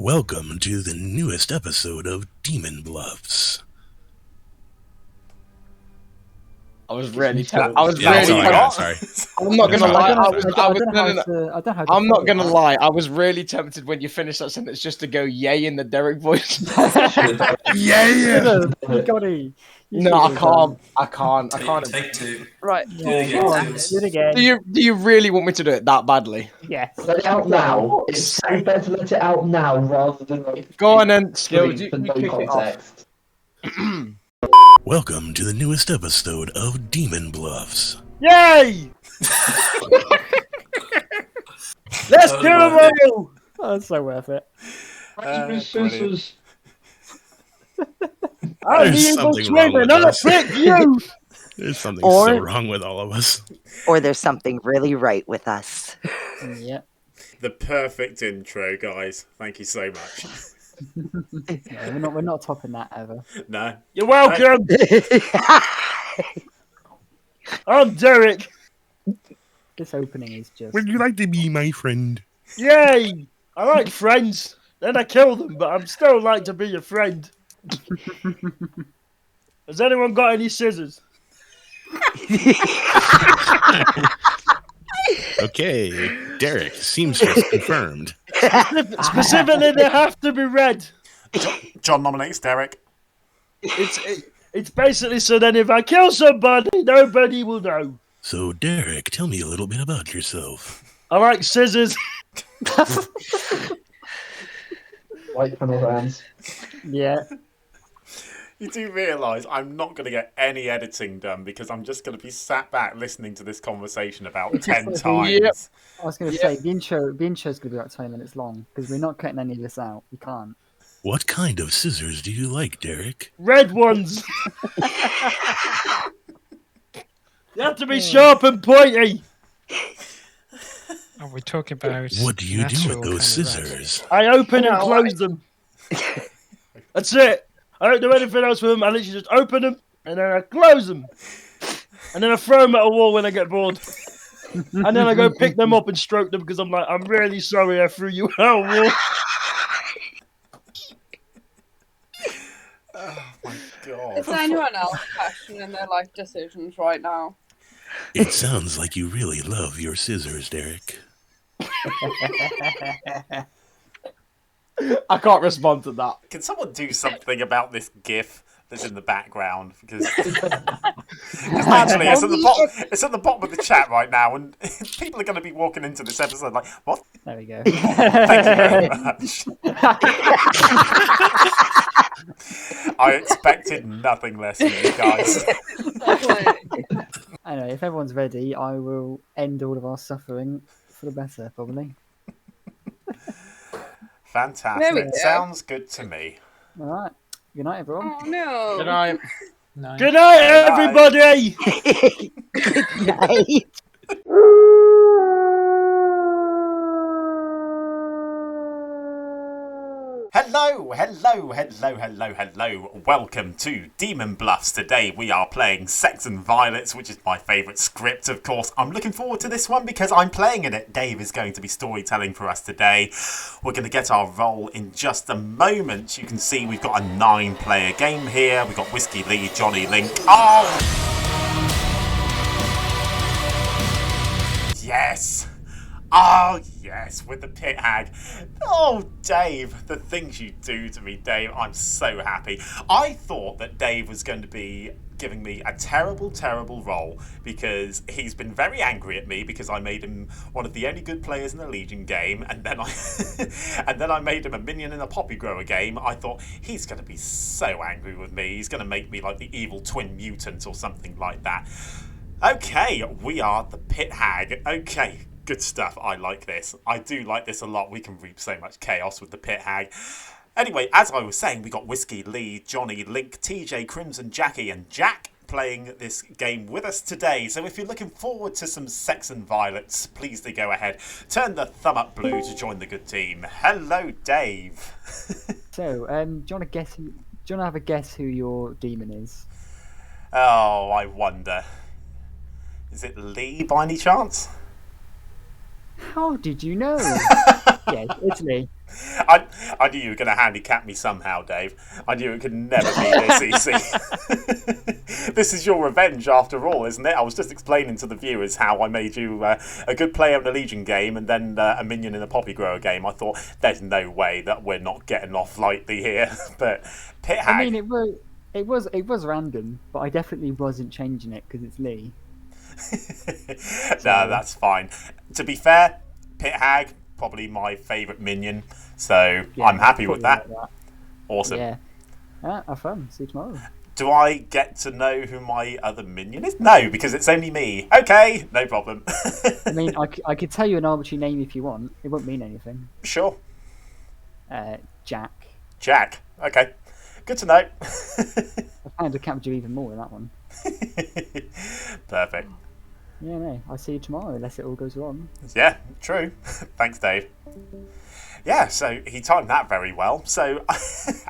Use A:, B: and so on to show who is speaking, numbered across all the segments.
A: Welcome to the newest episode of Demon Bluffs.
B: I was really
A: sorry.
B: I'm not gonna lie. I'm not gonna lie. I was really tempted when you finished that sentence just to go "yay" in the Derek voice.
C: Yeah.
B: No, I can't.
D: Take two.
B: Right.
C: Do
B: Do you really want me to do it that badly?
C: Yes.
E: Let it out now. It's so better to let it out now rather than like.
B: Go on then, Skills.
E: For no context.
A: Welcome to the newest episode of Demon Bluffs.
C: Yay! Let's kill them all! Oh, that's so worth it.
E: Scissors.
C: I'm the evil twin and I'll pick you!
A: There's something so wrong with all of us.
F: Or there's something really right with us.
C: Yeah.
G: The perfect intro, guys. Thank you so much.
C: Yeah, we're not topping that ever.
G: No.
C: You're welcome! I'm Derek! This opening is just...
A: Would you like to be my friend?
C: Yay! I like friends. Then I kill them, but I'm still like to be your friend. Has anyone got any scissors?
A: Okay, Derek, seamstress confirmed.
C: Specifically, they have to be red.
G: John nominates Derek.
C: It's basically so then if I kill somebody, nobody will know.
A: So, Derek, tell me a little bit about yourself.
C: I like scissors.
E: White panel hands.
C: Yeah.
G: You do realise I'm not going to get any editing done because I'm just going to be sat back listening to this conversation about 10 times.
B: Yep.
C: I was going to say, the intro's going to be about 20 minutes long because we're not cutting any of this out. You can't.
A: What kind of scissors do you like, Derek?
C: Red ones! You have to be sharp and pointy!
D: Are we talking about...
A: What do you do with those scissors?
C: I open and close them. That's it. I don't do anything else with them. I literally just open them and then I close them. And then I throw them at a wall when I get bored. And then I go pick them up and stroke them because I'm like, I'm really sorry I threw you at a wall.
G: Oh my god.
H: Is anyone else questioning their life decisions right now?
A: It sounds like you really love your scissors, Derek.
B: I can't respond to that.
G: Can someone do something about this GIF that's in the background? Because literally, it's at the bottom of the chat right now, and people are going to be walking into this episode like, what?
C: There we go.
G: Thank you very much. I expected nothing less from you guys.
C: Anyway, if everyone's ready, I will end all of our suffering for the better, probably.
G: Fantastic. Sounds good to me.
C: All right. Good night, everyone.
H: Oh no.
B: Good night.
C: Good night, everybody!
F: Good night.
G: Hello. Welcome to Demon Bluffs. Today we are playing Sects Violets, which is my favourite script, of course. I'm looking forward to this one because I'm playing in it. Dave is going to be storytelling for us today. We're going to get our role in just a moment. You can see we've got a 9-player game here. We've got Whiskey, Leigh, Johnny, Link. Oh! Yes! Oh, yes, with the Pit Hag. Oh, Dave, the things you do to me, Dave, I'm so happy. I thought that Dave was going to be giving me a terrible, terrible role because he's been very angry at me because I made him one of the only good players in the Legion game, and then I made him a minion in a Poppy Grower game. I thought he's going to be so angry with me. He's going to make me like the evil twin mutant or something like that. Okay, we are the Pit Hag. Okay. Good stuff. I like this. I do like this a lot. We can reap so much chaos with the Pit Hag. Anyway, as I was saying, we got Whiskey, Leigh, Johnny, Link, TJ, Crimson, Jacqui, and Jack playing this game with us today. So if you're looking forward to some Sects Violets, please do go ahead. Turn the thumb up blue to join the good team. Hello, Dave.
C: So, do you want to have a guess who your demon is?
G: Oh, I wonder. Is it Leigh by any chance?
C: How did you know? Yeah, it's Leigh.
G: I knew you were going to handicap me somehow, Dave. I knew it could never be this easy. This is your revenge, after all, isn't it? I was just explaining to the viewers how I made you a good player in a Legion game and then a minion in a Poppy Grower game. I thought, there's no way that we're not getting off lightly here. But Pit Hag...
D: I mean, it was random, but I definitely wasn't changing it because it's Leigh.
G: No, that's fine. To be fair, Pit Hag, probably my favourite minion, so yeah, I'm happy with that. Like that. Awesome.
D: Yeah. Have fun. See you tomorrow.
G: Do I get to know who my other minion is? No, because it's only me. Okay, no problem.
D: I mean, I could tell you an arbitrary name if you want. It won't mean anything.
G: Sure.
D: Jack.
G: Jack. Okay. Good to know.
D: I found to capture even more in that one.
G: Perfect.
D: Yeah, no. I'll see you tomorrow, unless it all goes wrong.
G: Yeah, true. Thanks, Dave. Yeah, so he timed that very well. So,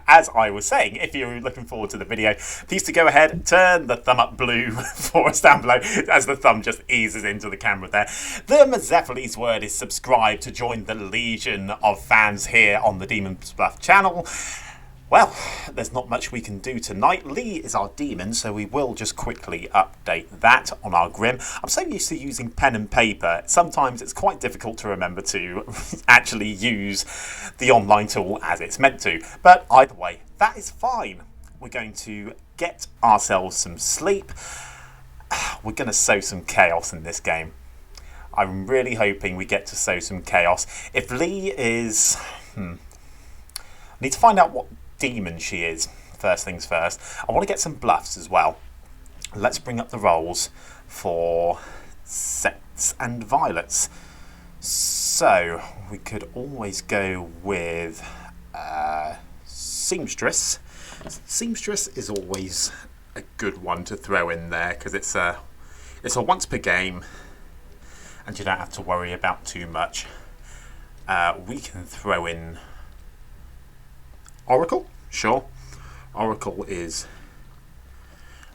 G: as I was saying, if you're looking forward to the video, please to go ahead, turn the thumb up blue for us down below, as the thumb just eases into the camera there. The Mazephyles word is subscribe to join the legion of fans here on the Demon Bluff channel. Well, there's not much we can do tonight. Leigh is our demon, so we will just quickly update that on our Grim. I'm so used to using pen and paper, sometimes it's quite difficult to remember to actually use the online tool as it's meant to. But either way, that is fine. We're going to get ourselves some sleep. We're going to sow some chaos in this game. I'm really hoping we get to sow some chaos. If Leigh is... I need to find out what demon she is, first things first. I want to get some bluffs as well. Let's bring up the rolls for Sects and Violets. So, we could always go with Seamstress. Seamstress is always a good one to throw in there because it's a once per game and you don't have to worry about too much. We can throw in Oracle, sure. Oracle is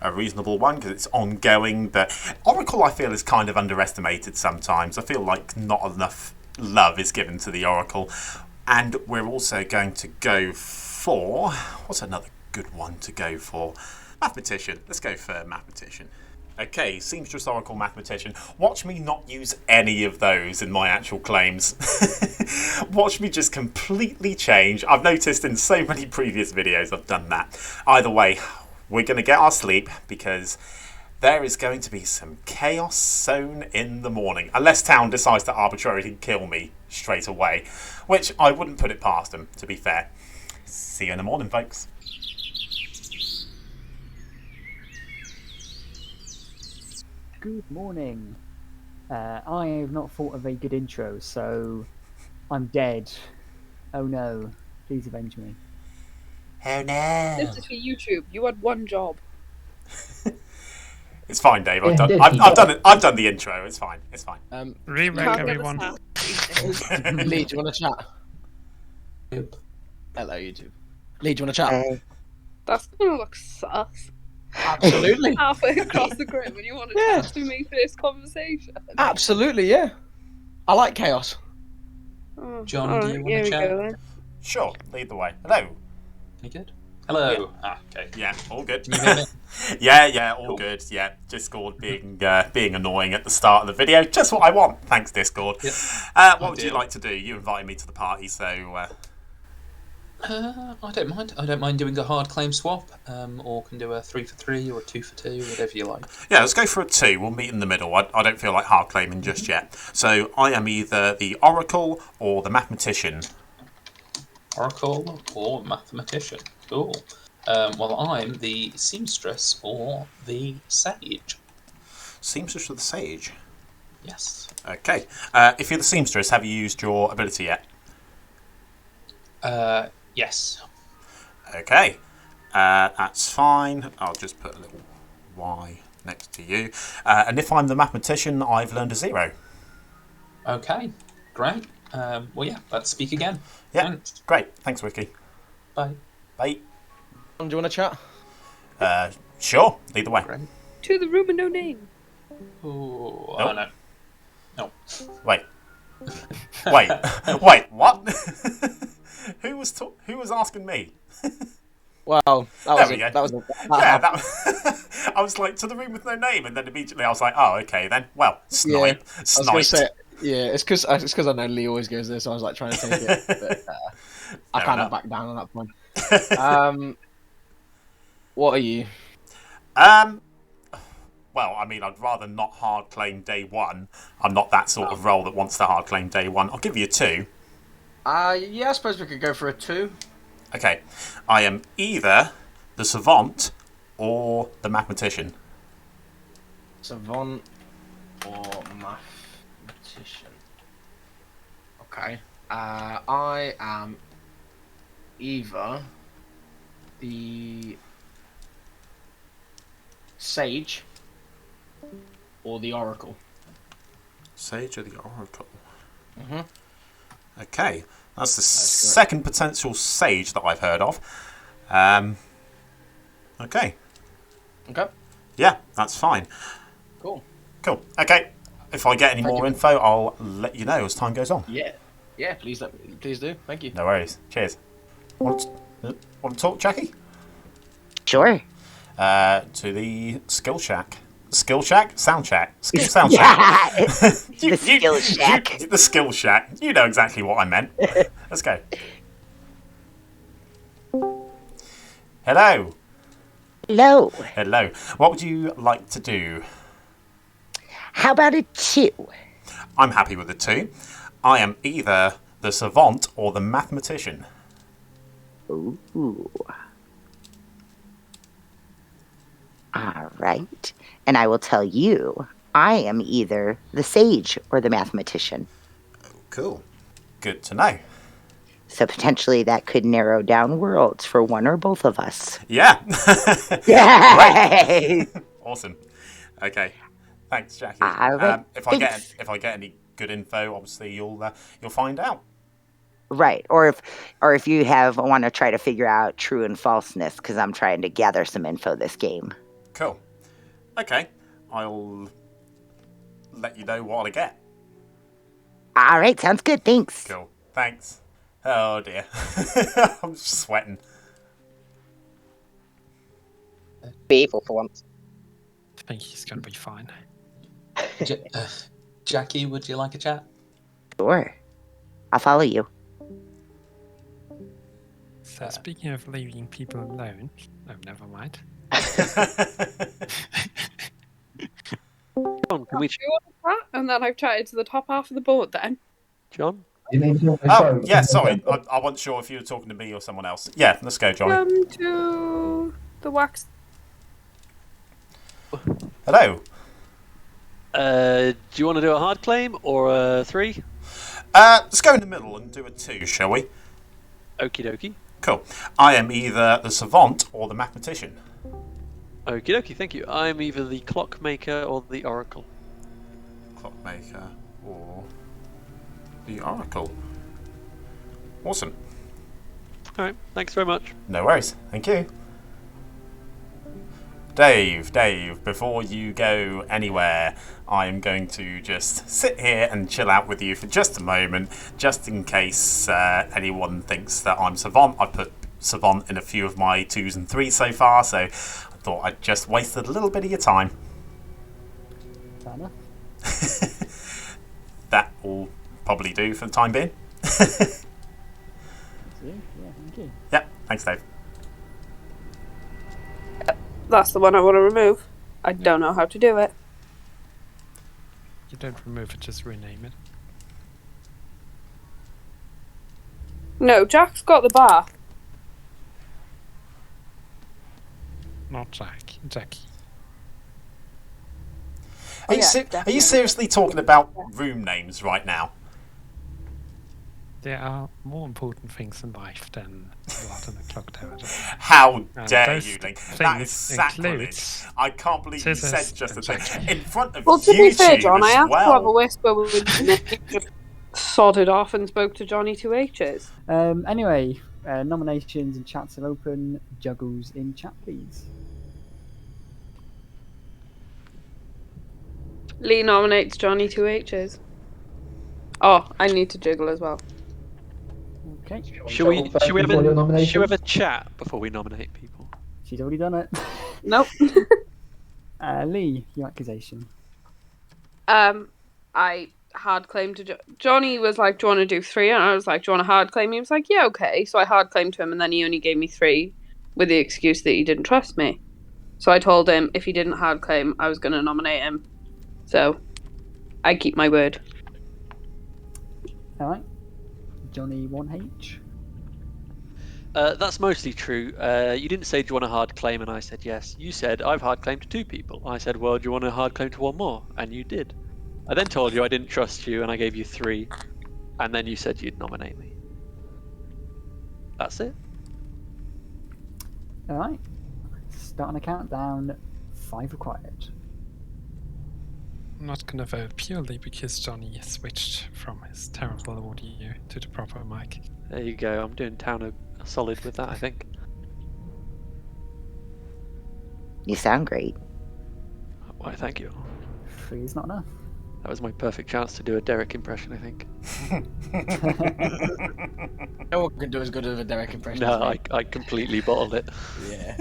G: a reasonable one because it's ongoing, but Oracle I feel is kind of underestimated sometimes. I feel like not enough love is given to the Oracle. And we're also going to go for... What's another good one to go for? Mathematician. Let's go for Mathematician. Okay, Seamstress, Oracle, Mathematician. Watch me not use any of those in my actual claims. Watch me just completely change. I've noticed in so many previous videos I've done that. Either way, we're going to get our sleep because there is going to be some chaos sown in the morning. Unless Town decides to arbitrarily kill me straight away, which I wouldn't put it past them, to be fair. See you in the morning, folks.
D: Good morning. I have not thought of a good intro, so I'm dead. Oh no. Please avenge me.
G: Oh no.
H: This is for YouTube. You had one job.
G: It's fine, Dave. I've done it. I've done the intro. It's fine. It's fine.
I: Remake everyone.
B: Leigh, do you want to chat?
E: Yep.
B: Hello, YouTube. Leigh, do you want to chat?
F: Hey.
H: That's gonna look sus.
B: Absolutely.
H: Halfway across the grid when you want to chat to me first conversation.
B: Absolutely, yeah. I like chaos.
H: Oh,
I: John, do you want to chat?
G: Sure. Lead the way. Hello.
I: You good? Hello. Yeah. Okay.
G: Yeah, all good.
I: Can you hear me?
G: yeah, all
I: Cool.
G: good. Yeah, Discord being annoying at the start of the video. Just what I want. Thanks, Discord.
I: Yep.
G: What would you like to do? You invited me to the party, so...
I: I don't mind. I don't mind doing a hard claim swap, or can do a 3 for 3 or a 2 for 2, whatever you like.
G: Yeah, let's go for a 2. We'll meet in the middle. I don't feel like hard claiming just yet. So I am either the Oracle or the Mathematician.
I: Oracle or Mathematician. Cool. Well, I'm the Seamstress or the Sage.
G: Seamstress or the Sage?
I: Yes.
G: Okay. If you're the Seamstress, have you used your ability yet?
I: Yes.
G: Okay. That's fine. I'll just put a little Y next to you. And if I'm the Mathematician, I've learned a 0.
I: Okay. Great. Well, yeah, let's speak again.
G: Yeah.
I: Thanks.
G: Great. Thanks, Wiki.
I: Bye.
G: Bye.
B: Do you want to chat?
G: Sure. Lead the way.
I: Great.
H: To the room with no name.
I: Oh,
G: Nope.
I: no. No.
G: Wait. Wait. Wait, what? Who was asking me?
B: Well, that
G: There
B: was
G: we
B: it.
G: go.
B: That was it.
G: I was like, to the room with no name, and then immediately I was like, oh, okay, then. Well, snipe.
B: I was going to say, it's because I know Leigh always goes there, so I was like trying to take it. But, I kind of back down on that point. What are you?
G: Well, I mean, I'd rather not hard claim day one. I'm not that sort of role that wants to hard claim day one. I'll give you a 2.
B: Yeah, I suppose we could go for a 2.
G: Okay. I am either the savant or the mathematician.
B: Savant or mathematician. Okay. I am either the sage or the oracle.
G: Sage or the oracle?
B: Mm-hmm.
G: Okay. That's the second potential sage that I've heard of. Okay.
B: Okay.
G: Yeah, that's fine.
B: Cool.
G: Cool. Okay. If I get any more info, I'll let you know as time goes on.
B: Yeah. Yeah, please do. Thank you.
G: No worries. Cheers. Want to talk, Jacqui?
F: Sure.
G: To the skill shack. Skill shack? Sound shack. Sound shack.
F: The skill shack.
G: The skill shack. You know exactly what I meant. Let's go. Hello.
F: Hello.
G: Hello. What would you like to do?
F: How about a 2?
G: I'm happy with a 2. I am either the savant or the mathematician.
F: Ooh. All right. And I will tell you, I am either the sage or the mathematician.
G: Cool. Good to know.
F: So potentially that could narrow down worlds for one or both of us.
G: Yeah.
F: Yay!
G: Awesome. Okay. Thanks, Jacqui.
F: Right.
G: If I get any good info, obviously you'll find out.
F: Right. Or if you want to try to figure out true and falseness, because I'm trying to gather some info this game.
G: Cool. Okay. I'll let you know what I get.
F: All right. Sounds good. Thanks.
G: Cool. Thanks. Oh dear. I'm sweating.
J: Be evil for once.
K: I think he's going to be fine.
I: Jacqui, would you like a chat?
F: Sure. I'll follow you.
K: So speaking of leaving people alone, oh, never mind.
J: John, can we...
H: And then I've chatted to the top half of the board then.
J: John?
G: Oh, yeah, sorry. I wasn't sure if you were talking to me or someone else. Yeah, let's go, Johnny.
H: Come to the wax.
G: Hello.
J: Do you want to do a hard claim or a 3?
G: Let's go in the middle and do a 2, shall we?
J: Okie dokie.
G: Cool. I am either the savant or the mathematician.
J: Okie dokie, thank you. I'm either the clockmaker or the oracle.
G: Clockmaker or the oracle. Awesome.
J: Alright, thanks very much.
G: No worries. Thank you. Dave, before you go anywhere, I am going to just sit here and chill out with you for just a moment, just in case anyone thinks that I'm savant. I put savant in a few of my 2s and 3s so far, so I thought I'd just wasted a little bit of your time.
D: Fair enough.
G: That will probably do for the time being.
D: Yeah, thank you.
G: Yep, thanks, Dave.
H: That's the one I want to remove. I don't know how to do it.
K: You don't remove it, just rename it.
H: No, Jack's got the bar.
K: Not Jacqui.
G: Are you seriously talking about room names right now?
K: There are more important things in life than blood in a Clocktower.
G: How dare you, Leigh? That is sacrilege.
K: Includes
G: I can't believe you said just a thing in front of
H: Well, to be fair,
G: YouTube
H: John, I
G: as
H: asked to have a
G: well.
H: whisper with you and then you just sodded off and spoke to Johnny 2H's.
D: Anyway, nominations and chats are open. Juggles in chat, please.
H: Leigh nominates Johnny 2H's. Oh, I need to jiggle as well.
D: Okay.
J: Should we have a chat before we nominate people?
D: She's already done it.
H: Nope.
D: Leigh, your accusation.
H: I hard claimed to Johnny was like, "Do you want to do 3?" And I was like, "Do you want a hard claim?" He was like, "Yeah, okay." So I hard claimed to him, and then he only gave me 3 with the excuse that he didn't trust me. So I told him if he didn't hard claim, I was going to nominate him. So I keep my word.
D: All right. Johnny 1H.
J: That's mostly true. You didn't say, do you want a hard claim? And I said yes. You said, I've hard claimed to 2 people. I said, well, do you want a hard claim to 1 more? And you did. I then told you I didn't trust you, and I gave you 3. And then you said you'd nominate me. That's it.
D: All right. Starting a countdown. 5 required.
K: I'm not gonna vote purely because Johnny switched from his terrible audio to the proper mic.
J: There you go. I'm doing town a solid with that, I think.
F: You sound great.
J: Why, thank you.
D: 3 is not enough.
J: That was my perfect chance to do a Derek impression, I think.
B: No one can do as good of a Derek impression.
J: No,
B: as me.
J: I completely bottled it.
B: Yeah.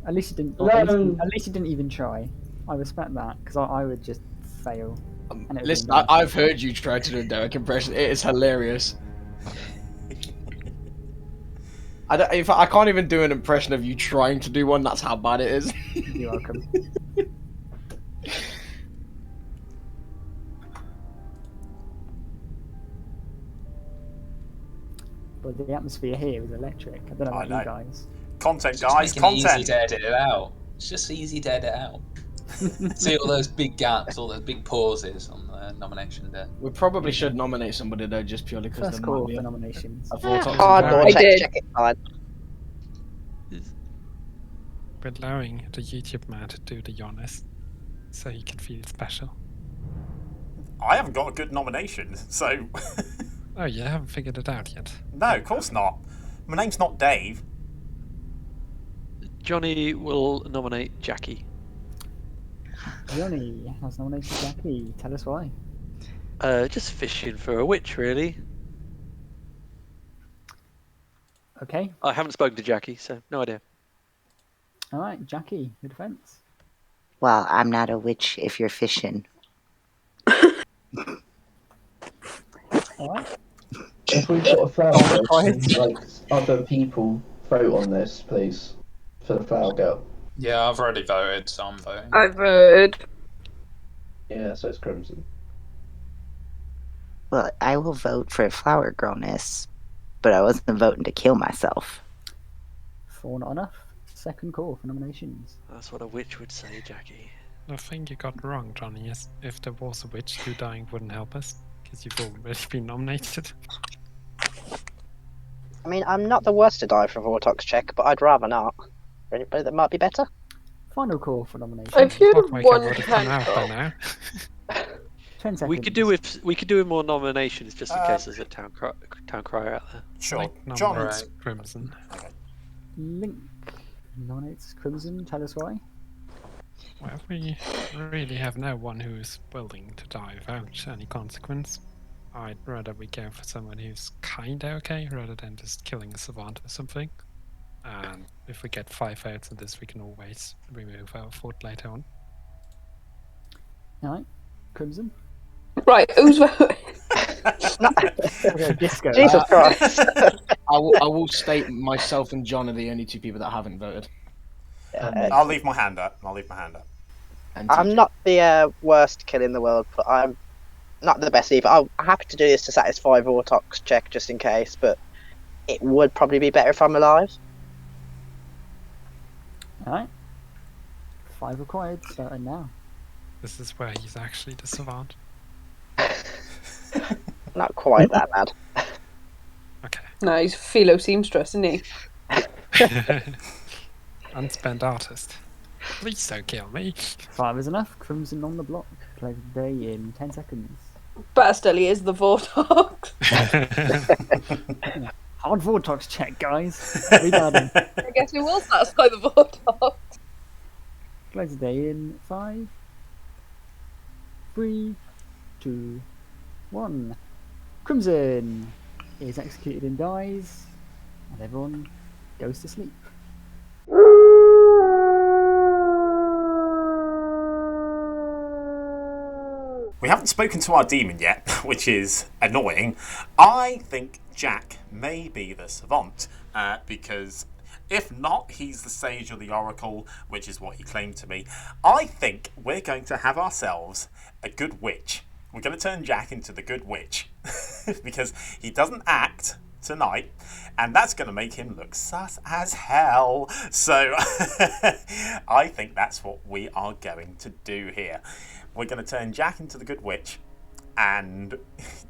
D: At least you didn't.
E: No.
D: At least you didn't even try. I respect that because I would just fail. And it would be
B: Listen,
D: embarrassing.
B: I've heard you try to do a Derek impression. It is hilarious. In fact, I can't even do an impression of you trying to do one. That's how bad it is.
D: You're welcome. But the atmosphere here is electric. I don't know about you guys.
G: Content,
L: Just
G: guys.
L: making it
G: Content.
L: easy to edit it out. It's just easy to edit out. See all those big gaps, all those big pauses on the nomination day.
B: We probably should nominate somebody though, just purely because
D: First call for nominations.
F: Hardcore check it on.
K: We're allowing the YouTube man to do the honors, so he can feel special.
G: I haven't got a good nomination, so...
K: Oh, you haven't figured it out yet?
G: No, of course not. My name's not Dave.
J: Johnny will nominate Jacqui.
D: Johnny has nominated Jacqui. Tell us why.
J: Just fishing for a witch, really.
D: Okay.
J: I haven't spoken to Jacqui, so no idea.
D: All right, Jacqui, your defense.
F: Well, I'm not a witch if you're fishing.
D: All right.
E: If we've got a flower girl, like other people vote on this, please, for the flower girl.
L: Yeah, I've already voted, so I'm voting.
H: I voted.
E: Yeah, so it's Crimson.
F: Well, I will vote for flower girlness, but I wasn't voting to kill myself.
D: 4 not enough. Second call for nominations.
J: That's what a witch would say, Jacqui.
K: The thing you got wrong, Johnny, is if there was a witch, you dying wouldn't help us, because you've already been nominated.
M: I mean, I'm not the worst to die for a Vortex check, but I'd rather not. Anybody that might be better?
D: Final call for nominations.
H: If you had
K: Clockmaker
H: one
K: would have come out by
H: candle.
K: now.
D: 10 seconds.
J: We could do with more nominations just in case there's a town crier out there.
G: Sure.
K: Like
G: John.
K: nominates Crimson.
D: Link nominates Crimson. Tell us why.
K: Well, we really have no one who's willing to die without any consequence. I'd rather we go for someone who's kinda okay, rather than just killing a savant or something. And if we get 5 votes on this, we can always remove our vote later on.
D: Alright, Crimson.
H: Right, who's voting?
D: Disco.
M: Jesus Christ.
B: I will state myself and John are the only 2 people that haven't voted.
G: I'll leave my hand up.
B: And
M: I'm not the worst kill in the world, but I'm not the best either. I'm happy to do this to satisfy Vortex check just in case, but it would probably be better if I'm alive.
D: Alright. 5 required, starting now.
K: This is where he's actually the savant.
M: Not quite that bad.
K: Okay.
H: No, he's philo seamstress, isn't he?
K: Unspent artist. Please don't kill me.
D: 5 is enough. Crimson on the block. Play the day in 10 seconds.
H: Better still, he is the Vortex.
D: Hard Vortex check, guys. Regarding.
H: I guess we will satisfy the Vortex.
D: Play the day in 5, 3, 2, 1. Crimson. is executed and dies, and everyone goes to sleep.
G: We haven't spoken to our demon yet, which is annoying. I think Jack may be the savant, because if not, he's the sage or the oracle, which is what he claimed to me. I think we're going to have ourselves a good witch. We're going to turn Jack into the good witch, because he doesn't act tonight, and that's going to make him look sus as hell. So I think that's what we are going to do here. We're going to turn Jack into the good witch and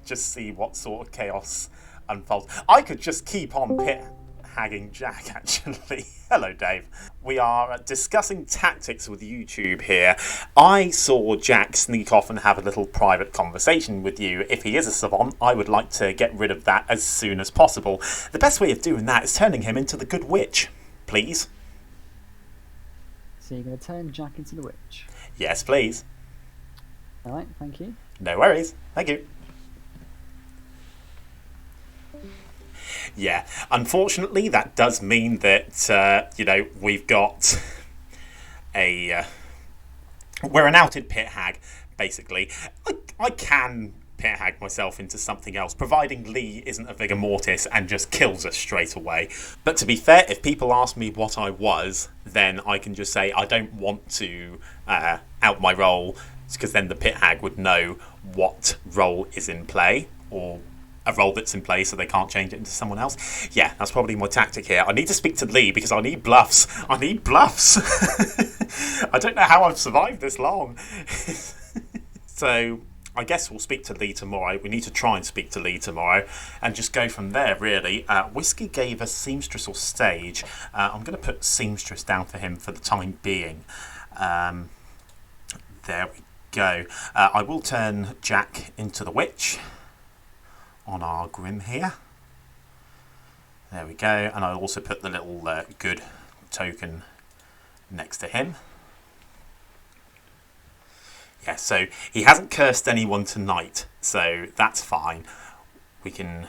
G: just see what sort of chaos unfolds. I could just keep on pit hagging Jack, actually. Hello, Dave. We are discussing tactics with YouTube here. I saw Jack sneak off and have a little private conversation with you. If he is a savant, I would like to get rid of that as soon as possible. The best way of doing that is turning him into the good witch, please.
D: So you're going to turn Jack into the witch?
G: Yes, please.
D: Alright, thank you.
G: No worries. Thank you. Yeah, unfortunately, that does mean that, we've got we're an outed pit hag, basically. I can pit hag myself into something else, providing Leigh isn't a vigor mortis and just kills us straight away. But to be fair, if people ask me what I was, then I can just say I don't want to out my role, because then the pit hag would know what role is in play, or a role that's in play, so they can't change it into someone else. Yeah, that's probably my tactic here. I need to speak to Leigh because I need bluffs. I need bluffs. I don't know how I've survived this long. So I guess we'll speak to Leigh tomorrow. We need to try and speak to Leigh tomorrow and just go from there, really. Whiskey gave us Seamstress or Stage. I'm going to put Seamstress down for him for the time being. There we go. I will turn Jack into the witch on our Grim here. There we go. And I'll also put the little good token next to him. Yeah, so he hasn't cursed anyone tonight, so that's fine. We can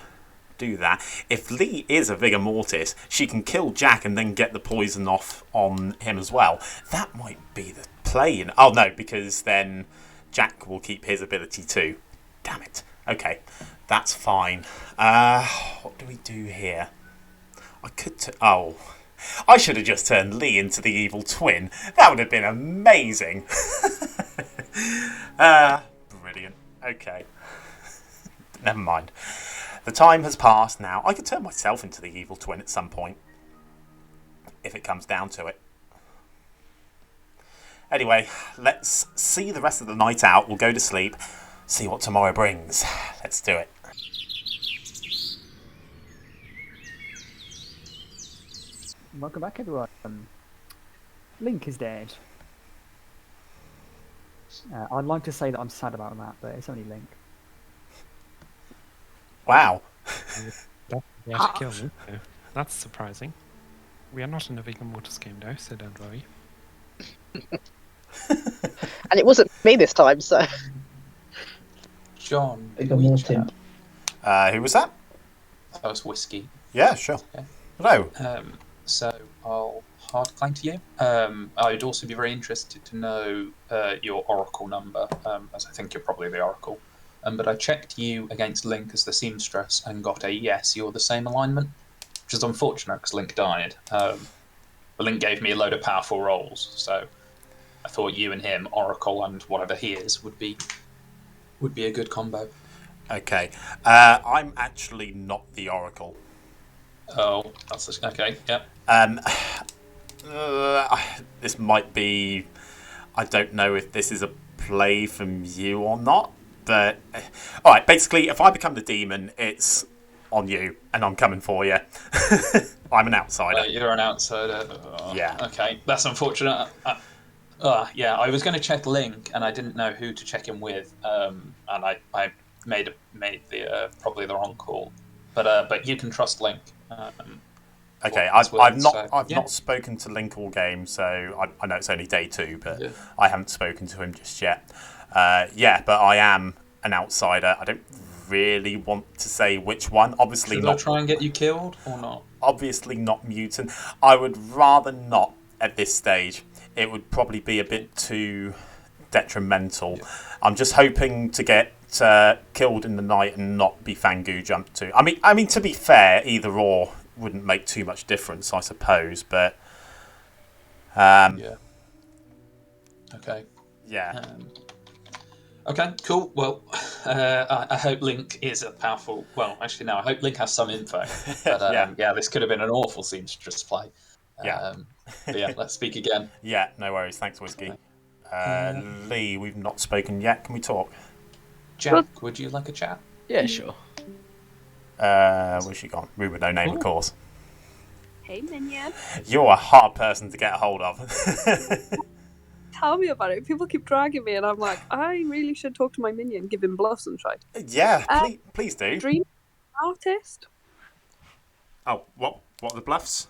G: do that. If Leigh is a vigor mortis, she can kill Jack and then get the poison off on him as well. That might be the play. Oh no, because then Jack will keep his ability too. Damn it. Okay, that's fine. What do we do here? I could... I should have just turned Leigh into the evil twin. That would have been amazing. Brilliant. Okay. Never mind. The time has passed now. I could turn myself into the evil twin at some point, if it comes down to it. Anyway, let's see the rest of the night out. We'll go to sleep, see what tomorrow brings. Let's do it.
D: Welcome back, everyone. Link is dead. I'd like to say that I'm sad about that, but it's only Link.
G: Wow.
K: We had to kill Link, though. That's surprising. We are not in a vigor mortis game, though, so don't worry.
M: And it wasn't me this time, so...
L: John.
E: Vigor mortis.
G: Who was that?
L: That was Whiskey.
G: Yeah, sure.
L: Okay.
G: Hello.
L: So I'll hard claim to you. I'd also be very interested to know your Oracle number, as I think you're probably the Oracle. But I checked you against Link as the seamstress and got a yes, you're the same alignment, which is unfortunate because Link died. But Link gave me a load of powerful rolls, so I thought you and him, Oracle and whatever he is, would be a good combo.
G: Okay. I'm actually not the Oracle.
L: Oh, that's okay. Yeah.
G: This might be... I don't know if this is a play from you or not, but... Alright, basically, if I become the demon, it's on you, and I'm coming for you. I'm an outsider.
L: You're an outsider.
G: Yeah.
L: Okay, that's unfortunate. Yeah, I was going to check Link, and I didn't know who to check him with, and I made the probably the wrong call. But you can trust Link.
G: Okay, I've not spoken to Link all game, so I know it's only day 2, but yeah. I haven't spoken to him just yet. Yeah, but I am an outsider. I don't really want to say which one. Obviously
L: Should
G: not.
L: I try and get you killed or not?
G: Obviously not mutant. I would rather not at this stage. It would probably be a bit too detrimental. Yeah. I'm just hoping to get killed in the night and not be Fangu jumped to. I mean, to be fair, either or wouldn't make too much difference, I suppose. But
L: yeah. Okay.
G: Yeah.
L: Okay, cool. Well, I hope Link is a powerful... Well, actually, no, I hope Link has some info. But, yeah, this could have been an awful seamstress play. But yeah, let's speak again.
G: Yeah, no worries. Thanks, Whiskey. Leigh, we've not spoken yet. Can we talk?
L: Jack, would you like a chat?
B: Yeah, sure.
G: Where's she gone? Rumour no name, of course.
H: Hey, Minion.
G: You're a hard person to get a hold of.
H: Tell me about it. People keep dragging me, and I'm like, I really should talk to my minion, give him bluffs and shit.
G: Yeah, please do.
H: Dream artist.
G: Oh, what are the bluffs?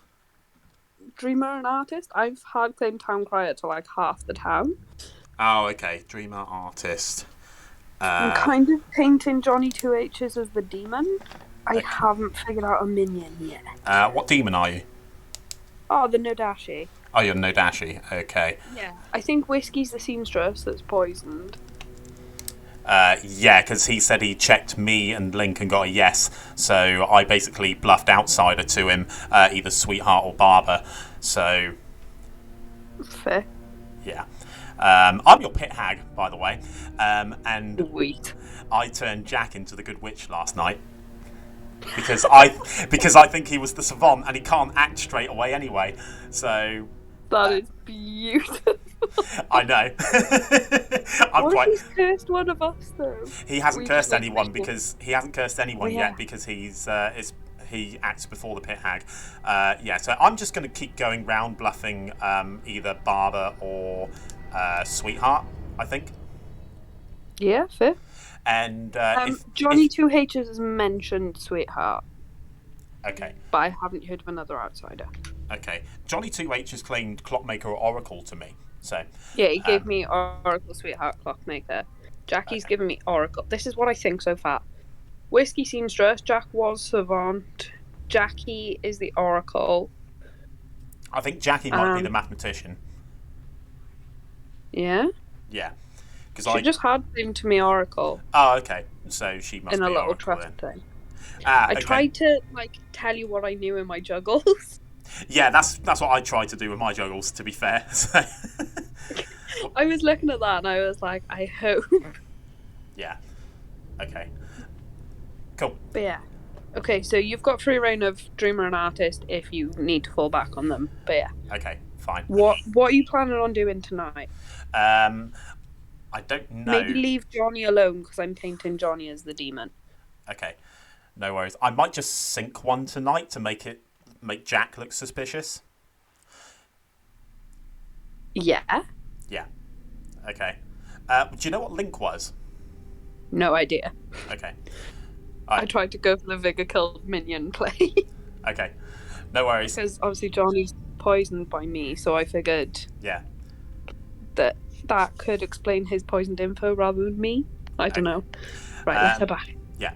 H: Dreamer and artist. I've hard claimed town crier to like half the town.
G: Oh, okay. Dreamer, artist.
H: I'm kind of painting Johnny 2H's as the demon. I haven't figured out a minion yet.
G: What demon are you?
H: Oh, the Nodashi.
G: Oh, you're Nodashi. Okay.
H: Yeah. I think Whiskey's the seamstress that's poisoned.
G: Yeah, because he said he checked me and Link and got a yes. So I basically bluffed outsider to him, either Sweetheart or Barber. So...
H: Fair.
G: Yeah. I'm your Pit Hag, by the way. And
H: Sweet.
G: I turned Jack into the Good Witch last night. Because I think he was the savant and he can't act straight away anyway. So...
H: That is beautiful.
G: I know.
H: What if he's cursed one of us though?
G: He hasn't cursed anyone because yet because he acts before the Pit Hag. Yeah, so I'm just going to keep going round bluffing either Barber or Sweetheart, I think.
H: Yeah, fair.
G: And
H: Johnny 2H's has mentioned Sweetheart.
G: Okay.
H: But I haven't heard of another outsider.
G: Okay. Johnny 2H has claimed Clockmaker or Oracle to me. So
H: yeah, he gave me Oracle, Sweetheart, Clockmaker. Jackie's given me Oracle. This is what I think so far. Whiskey seamstress, Jack was savant. Jacqui is the Oracle.
G: I think Jacqui might be the mathematician.
H: Yeah?
G: Yeah.
H: She just had him to me Oracle.
G: Oh, okay. So she must
H: in
G: be
H: a little
G: Oracle
H: trust
G: then.
H: thing.
G: I
H: tried to tell you what I knew in my juggles.
G: Yeah, that's what I tried to do with my juggles, to be fair. So.
H: I was looking at that and I was like, I hope.
G: Yeah. Okay. Cool.
H: But yeah. Okay, so you've got free reign of Dreamer and Artist if you need to fall back on them. But yeah.
G: Okay, fine.
H: What are you planning on doing tonight?
G: I don't know.
H: Maybe leave Johnny alone because I'm painting Johnny as the demon.
G: Okay. No worries. I might just sink one tonight to make Jack look suspicious.
H: Yeah.
G: Yeah. Okay. Do you know what Link was?
H: No idea.
G: Okay.
H: I tried to go for the Vigor Kill minion play.
G: Okay. No worries.
H: Because obviously Johnny's poisoned by me, so I figured that could explain his poisoned info rather than me. I don't know. Right, let's head back.
G: Yeah.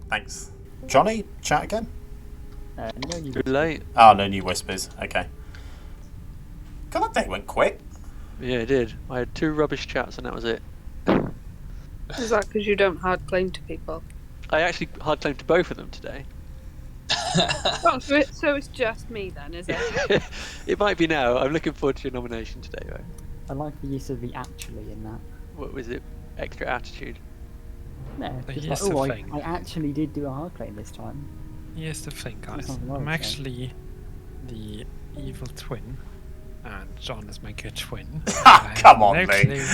G: Thanks. Johnny, chat again?
D: No new
J: Too late.
G: Oh, no new whispers. Okay. God, that day went quick.
J: Yeah, it did. I had 2 rubbish chats and that was it.
H: Is that because you don't hard claim to people?
J: I actually hard claimed to both of them today.
H: Oh, so it's just me then, is it?
J: It might be now. I'm looking forward to your nomination today, though.
D: I like the use of the actually in that.
J: What was it? Extra attitude?
D: No,
K: But
D: just
K: here's
D: like,
K: the
D: I
K: thing.
D: actually did do a hard claim this time.
K: Here's the thing, guys.
D: Something wrong
K: I'm
D: with
K: actually the evil twin, and John is my good twin.
G: Come on,
K: no
G: Leigh.
K: clue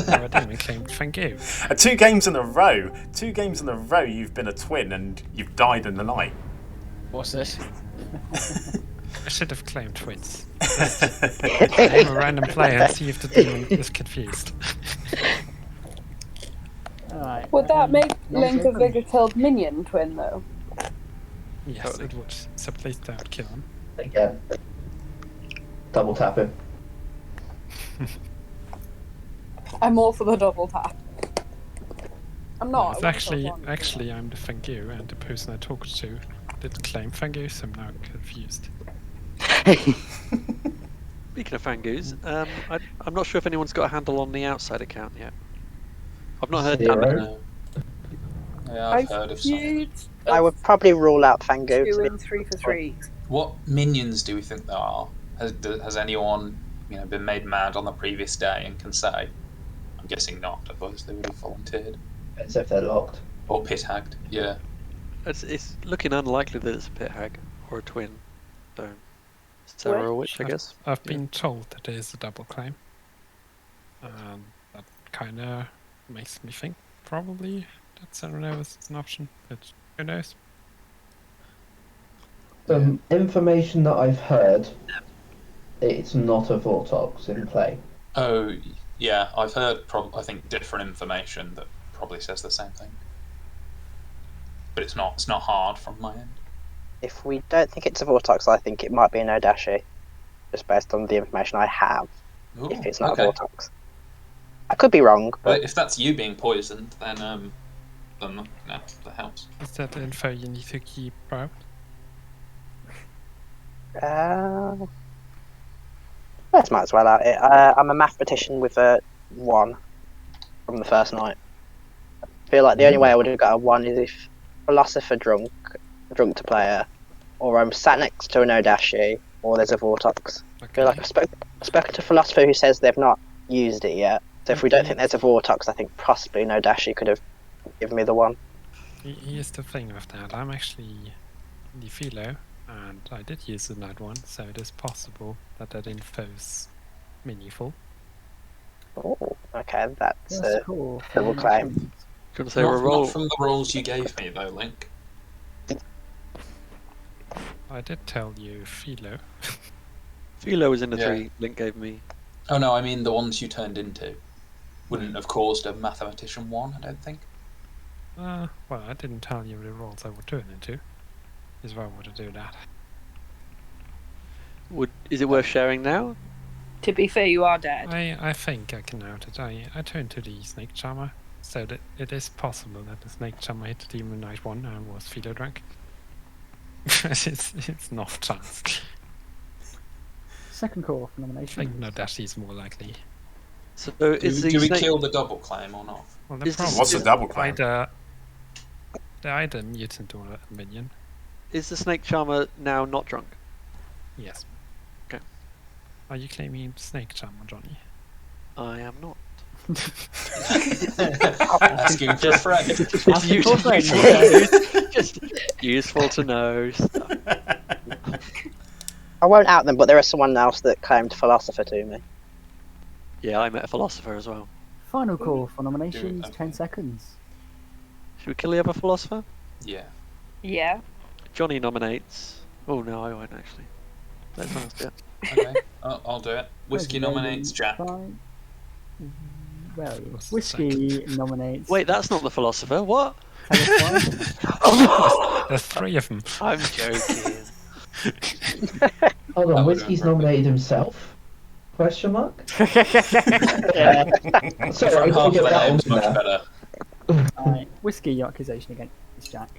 K: I didn't claim thank you.
G: 2 games in a row. 2 games in a row you've been a twin and you've died in the night.
B: What's this?
K: I should have claimed twins. Name a random player and see if the demon is confused.
D: Alright.
H: Would that make
D: Long
H: Link a
D: joke.
H: Vigor Killed minion twin though?
K: Yes, it would. So please don't kill him.
E: Again. Double tap him.
H: I'm all for the double tap. I'm
K: No,
H: not.
K: it's
H: I wasn't told Johnny.
K: actually, I'm the Fangu, and the person I talked to didn't claim Fangu, so I'm now confused.
J: Speaking of Fangus, I'm not sure if anyone's got a handle on the outside account yet. I've not heard
E: Zero.
L: Yeah, I've heard of some.
M: I would probably rule out Fango.
H: 2 and 3 for 3.
L: What minions do we think there are? Has anyone been made mad on the previous day and can say? I'm guessing not, otherwise they would have volunteered.
E: As if they're locked.
L: Or pit hagged, yeah.
J: It's looking unlikely that it's a pit hag or a twin. So, Sarah or Witch, I guess.
K: I've been told that it is a double claim. That kind of makes me think probably that Sarah is an option, but who knows?
E: Information that I've heard, it's not a Vortox in play.
L: Oh, yeah, I've heard, I think, different information that probably says the same thing. But it's not hard from my end.
M: If we don't think it's a Vortox, I think it might be an Odashi, just based on the information I have.
L: Ooh,
M: if it's not
L: okay.
M: a Vortox. I could be wrong, but
L: But if that's you being poisoned, then that helps.
K: Is that info you need to keep out?
M: let's might as well out it. I'm a mathematician with a 1 from the first night. I feel like the only way I would have got a 1 is if philosopher drunk to player, or I'm sat next to an Odashi, or there's a Vortox. I feel like I've spoken to a philosopher who says they've not used it yet. So if we don't think there's a Vortox, I think possibly an Odashi could have given me the 1.
K: Here's the thing with that. I'm actually the Philo, and I did use the night one, so it is possible that info's meaningful.
M: Oh, okay, that's
D: That's cool.
M: double claim.
J: Do you want to say roll?
L: Not from the rolls you gave me, though, Link.
K: I did tell you Philo.
J: Philo was in the
L: Yeah.
J: 3 Link gave me.
L: Oh no, I mean the ones you turned into wouldn't have caused a mathematician 1, I don't think.
K: Well, I didn't tell you the roles I would turn into. Is why I would do that.
J: Is it worth sharing now?
H: To be fair, you are dead.
K: I think I can note it. I turned to the Snake Charmer, so that it is possible that the Snake Charmer hit the Demon Knight 1 and was Philo drunk. it's not a chance.
D: Second call for
K: I
D: nomination.
K: think Nodashi is more likely.
J: So
L: Do
J: is
L: we
J: the snake...
L: kill the double claim or not?
K: Well, the
J: Is
K: problem
G: What's the
K: is
G: double claim?
K: they're either mutant or a minion.
J: Is the Snake Charmer now not drunk?
K: Yes.
J: Okay.
K: Are you claiming Snake Charmer, Johnny?
J: I am not.
L: Asking for a friend.
D: Asking for a friend.
J: Just useful to know.
M: I won't out them, but there is someone else that claimed philosopher to me.
J: Yeah, I met a philosopher as well.
D: Final call for nominations.
L: okay.
D: 10 seconds.
J: Should we kill the other philosopher?
L: Yeah.
H: Yeah.
J: Johnny nominates. Oh no, I won't actually. Let's ask it.
L: Okay, I'll do it. Whiskey nominates Jack.
D: Well, Whiskey nominates.
J: Wait, that's not the philosopher. What?
K: There's 3 of them.
J: I'm joking.
E: Hold on,
L: That
E: Whiskey's
L: would've been
E: nominated himself? Question mark?
M: Yeah.
E: Sorry, I
L: Half
E: gotta get
L: the
E: that
L: name's
E: on
L: much
E: there.
L: better.
D: Alright, Whiskey, your accusation against Jack.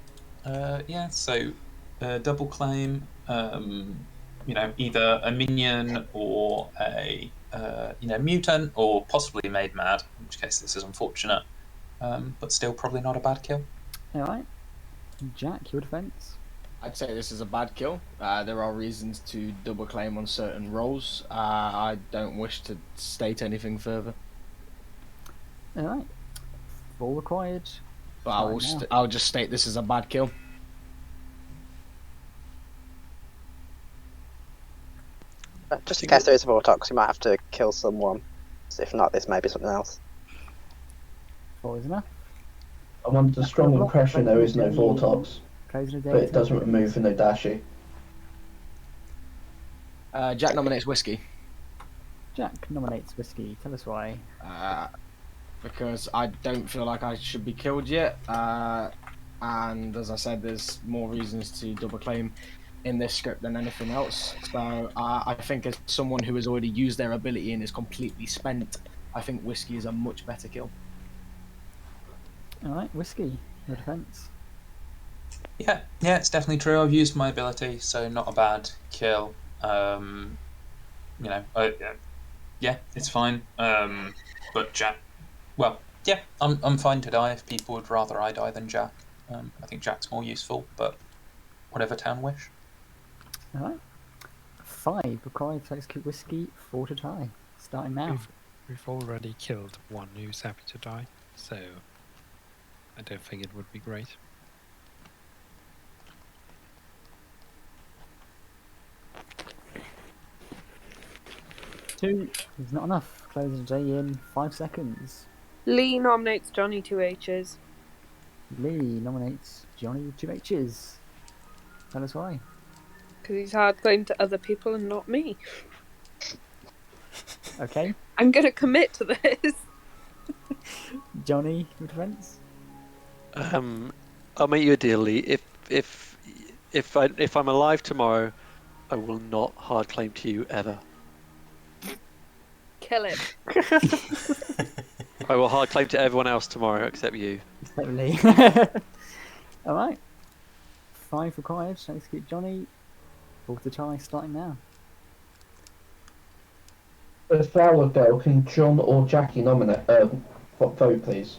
L: Yeah, so double claim, either a minion or a mutant or possibly made mad, in which case this is unfortunate, but still probably not a bad kill.
D: Alright. Jack, your defense.
B: I'd say this is a bad kill. There are reasons to double claim on certain roles. I don't wish to state anything further.
D: Alright. Full required.
B: But I'll just state this is a bad kill.
M: Just in case there is a Vortox, you might have to kill someone. So if not, this may be something else.
D: 4 is enough.
E: I'm under the strong impression there is no Vortox,
D: Closing the
E: but it doesn't remove the Nodashi.
B: Jack nominates Whiskey.
D: Jack nominates Whiskey. Tell us why.
B: Because I don't feel like I should be killed yet. And as I said, there's more reasons to double claim in this script than anything else. So I think as someone who has already used their ability and is completely spent, I think Whiskey is a much better kill.
D: Alright, Whiskey, your defense.
L: Yeah, it's definitely true. I've used my ability, so not a bad kill. Yeah, it's fine. But Jack, well, yeah, I'm fine to die if people would rather I die than Jack. I think Jack's more useful, but whatever town wish.
D: Alright. 5 required to execute Whiskey, 4 to tie. Starting now.
K: We've already killed one who's happy to die, so I don't think it would be great.
D: Two is not enough. Closing the day in 5 seconds.
H: Leigh nominates Johnny 2 H's.
D: Leigh nominates Johnny 2 H's. Tell us why.
H: Because he's hard claimed to other people and not me.
D: Okay.
H: I'm going to commit to this.
D: Johnny, your defense?
J: I'll make you a deal, Leigh. If I'm alive tomorrow, I will not hard claim to you ever.
H: Kill him.
J: I will hard claim to everyone else tomorrow except you.
D: Except Leigh. Alright. 5 required to execute Johnny. 4 to tie, starting now.
E: The flower girl, can John or Jacqui nominate? Vote, please.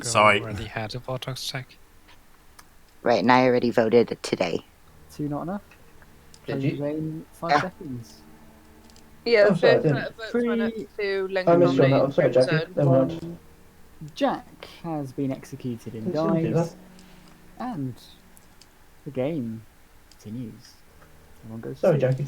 G: Sorry.
K: Already had a Vortex check.
F: Right, and I already voted today.
D: 2 not enough.
E: Did
D: Closes
E: you?
D: in 5
F: Yeah.
D: seconds.
H: Yeah,
E: I'm
H: the
E: sorry, I
H: first
E: didn't.
H: set of votes went up to Link
E: I missed you on that.
H: nominate
E: I'm sorry, Jacqui.
H: Crimson.
E: Never mind.
D: Jack has been executed and
E: You shouldn't do
D: dies. And the game continues. Everyone goes
E: Sorry,
D: to
E: Jacqui.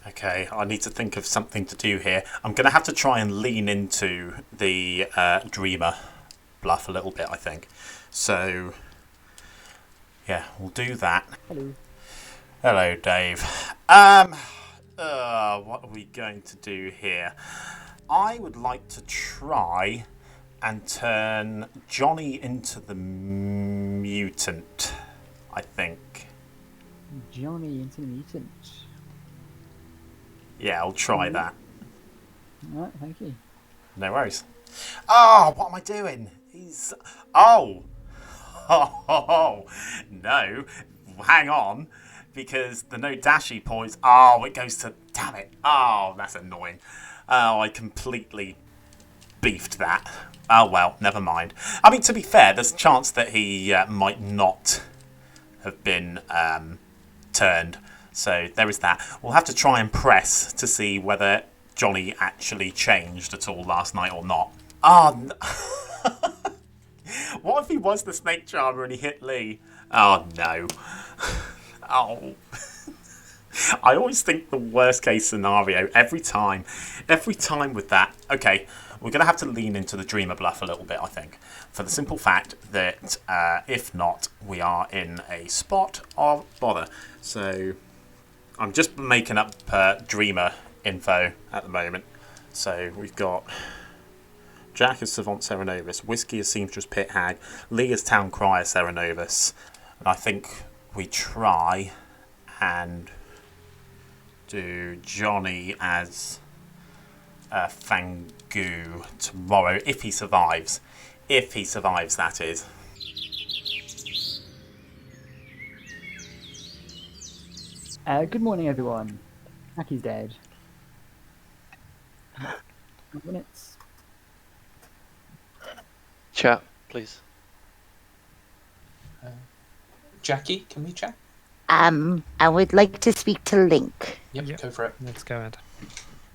G: Okay, I need to think of something to do here. I'm going to have to try and lean into the Dreamer bluff a little bit, I think. So, yeah, we'll do that.
D: Hello.
G: Hello, Dave. What are we going to do here? I would like to try and turn Johnny into the mutant, I think.
D: Johnny into the mutant.
G: Yeah, I'll try that.
D: Alright, thank you.
G: No worries. Oh, what am I doing? He's... Oh! Oh, no. Hang on. Because the no dashy poise... Oh, it goes to... Damn it. Oh, that's annoying. Oh, I completely beefed that. Oh, well, never mind. I mean, to be fair, there's a chance that he might not have been turned. So there is that. We'll have to try and press to see whether Johnny actually changed at all last night or not. Oh, what if he was the snake charmer and he hit Leigh? Oh, no. Oh. I always think the worst case scenario every time with that. Okay, we're going to have to lean into the Dreamer bluff a little bit, I think, for the simple fact that if not, we are in a spot of bother. So I'm just making up Dreamer info at the moment. So we've got Jack as Savant Serenovus, Whiskey as Seamstress Pit Hag, Leigh as Town Crier Serenovus, and I think we try and do Johnny as Fangu tomorrow, if he survives. If he survives, that is.
D: Good morning, everyone. Aki's dead. Minutes.
J: Chat, please.
L: Jacqui, can we chat?
F: I would like to speak to Link.
L: Yep, go for it.
K: Let's go ahead.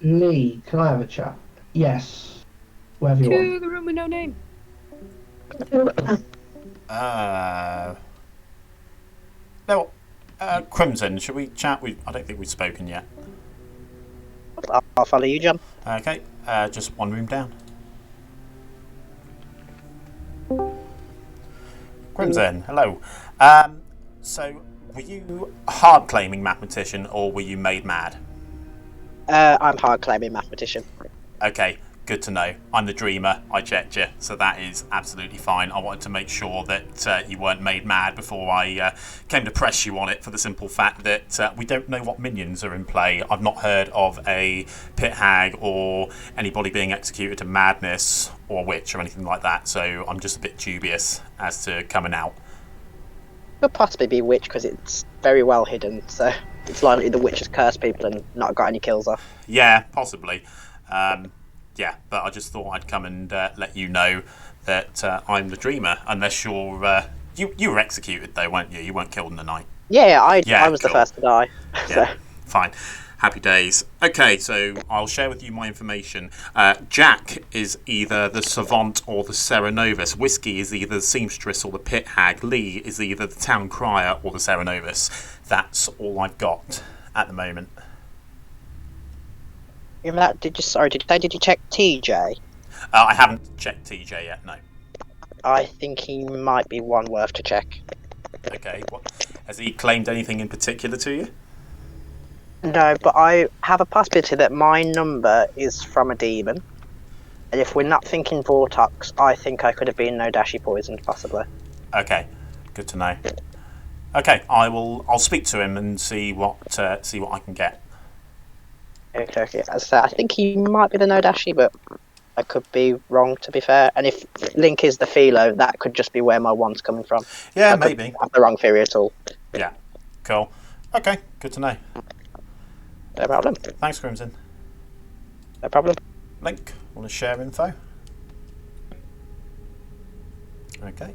E: Leigh, can I have a chat? Yes. Wherever you
H: To
E: want.
H: the room with no name.
G: No, Crimson, should we chat? I don't think we've spoken yet.
M: I'll follow you, John.
G: Okay, just one room down. Crimson, hello. So, were you hard claiming mathematician or were you made mad?
M: I'm hard claiming mathematician.
G: Okay, good to know. I'm the dreamer. I checked you, so that is absolutely fine. I wanted to make sure that you weren't made mad before I came to press you on it, for the simple fact that we don't know what minions are in play. I've not heard of a Pit Hag or anybody being executed to madness or witch or anything like that, so I'm just a bit dubious as to coming out.
M: Could possibly be witch because it's very well hidden, so it's likely the witch has cursed people and not got any kills off.
G: Yeah, possibly. Yeah, but I just thought I'd come and let you know that I'm the dreamer, unless you're... you were executed, though, weren't you? You weren't killed in the night.
M: Yeah, I was
G: cool.
M: the first to die.
G: Yeah, fine. Happy days. Okay, so I'll share with you my information. Jack is either the Savant or the Serenovus. Whiskey is either the Seamstress or the Pit Hag. Leigh is either the Town Crier or the Serenovus. That's all I've got at the moment.
M: Did you check TJ?
G: I haven't checked TJ yet, no.
M: I think he might be one worth to check.
G: Okay, has he claimed anything in particular to you?
M: No, but I have a possibility that my number is from a demon. And if we're not thinking Vortox, I think I could have been no dashi poisoned, possibly.
G: Okay, good to know. Okay, I'll speak to him and see what I can get.
M: Okay. As I say, I think he might be the no dashi, but I could be wrong, to be fair. And if Link is the Philo, that could just be where my one's coming from.
G: Yeah,
M: I
G: maybe.
M: Have the wrong theory at all.
G: Yeah, cool. Okay, good to know.
M: No problem.
G: Thanks, Crimson.
M: No problem.
G: Link, want to share info? Okay,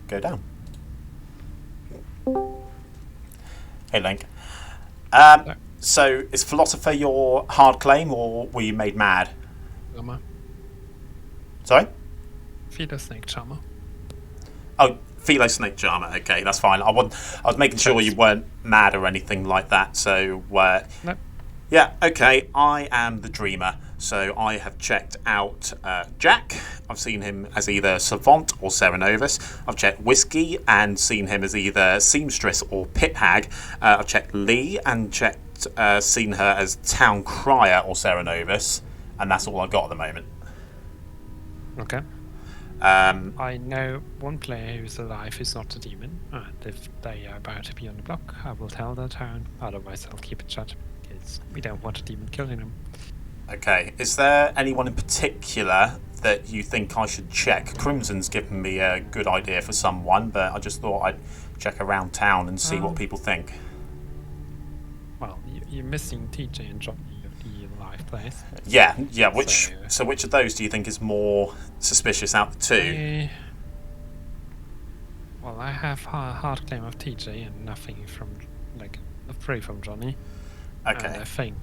G: go down. Hey, Link. So, is Philosopher your hard claim, or were you made mad?
K: Charmer.
G: Sorry?
K: Philo Snake Charmer.
G: Oh, Philo Snake Charmer. Okay, that's fine. I was making sure you weren't mad or anything like that. So,
K: no.
G: Yeah. Okay. I am the dreamer. So I have checked out Jack. I've seen him as either Savant or Serenovus. I've checked Whiskey and seen him as either Seamstress or Pit Hag. I've checked Leigh and seen her as Town Crier or Serenovus. And that's all I've got at the moment.
K: Okay. I know one player who's alive who's not a demon, and if they are about to be on the block, I will tell the town. Otherwise, I'll keep it shut because we don't want a demon killing them.
G: Okay. Is there anyone in particular that you think I should check? Crimson's given me a good idea for someone, but I just thought I'd check around town and see what people think.
K: Well, you're missing TJ and Johnny of the live players.
G: Yeah. So which of those do you think is more suspicious out of the two?
K: Well, I have hard claim of TJ and nothing from, like, free from Johnny.
G: Okay.
K: And I think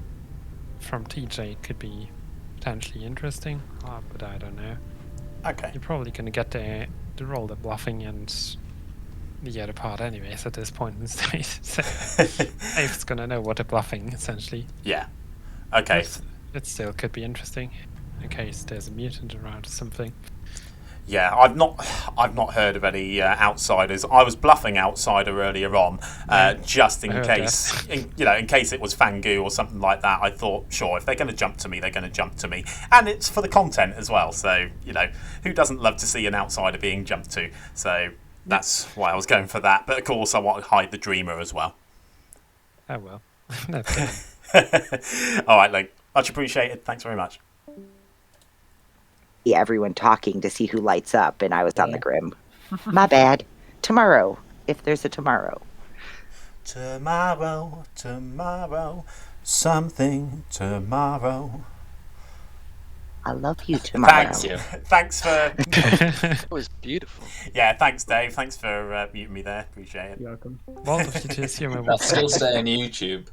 K: from TJ could be potentially interesting, but I don't know.
G: Okay.
K: You're probably going to get the role the bluffing and the other part anyways at this point in the stage. So Dave's going to know what they're bluffing, essentially.
G: Yeah. Okay.
K: It still could be interesting in case there's a mutant around or something.
G: Yeah, I've not heard of any outsiders. I was bluffing outsider earlier on, just in case, in case it was Fangu or something like that. I thought, sure, if they're going to jump to me, they're going to jump to me, and it's for the content as well. So who doesn't love to see an outsider being jumped to? So that's why I was going for that. But of course, I want to hide the dreamer as well.
K: Oh well.
G: All right, Link. Much appreciated. Thanks very much.
F: Everyone talking to see who lights up, and I was on the Grim. My bad. Tomorrow, if there's a tomorrow.
G: Tomorrow, something tomorrow.
F: I love you tomorrow.
G: Thanks. Thanks for...
J: That was beautiful.
G: Yeah, thanks, Dave. Thanks for muting me there. Appreciate it.
D: You're welcome.
L: That'll still stay on YouTube.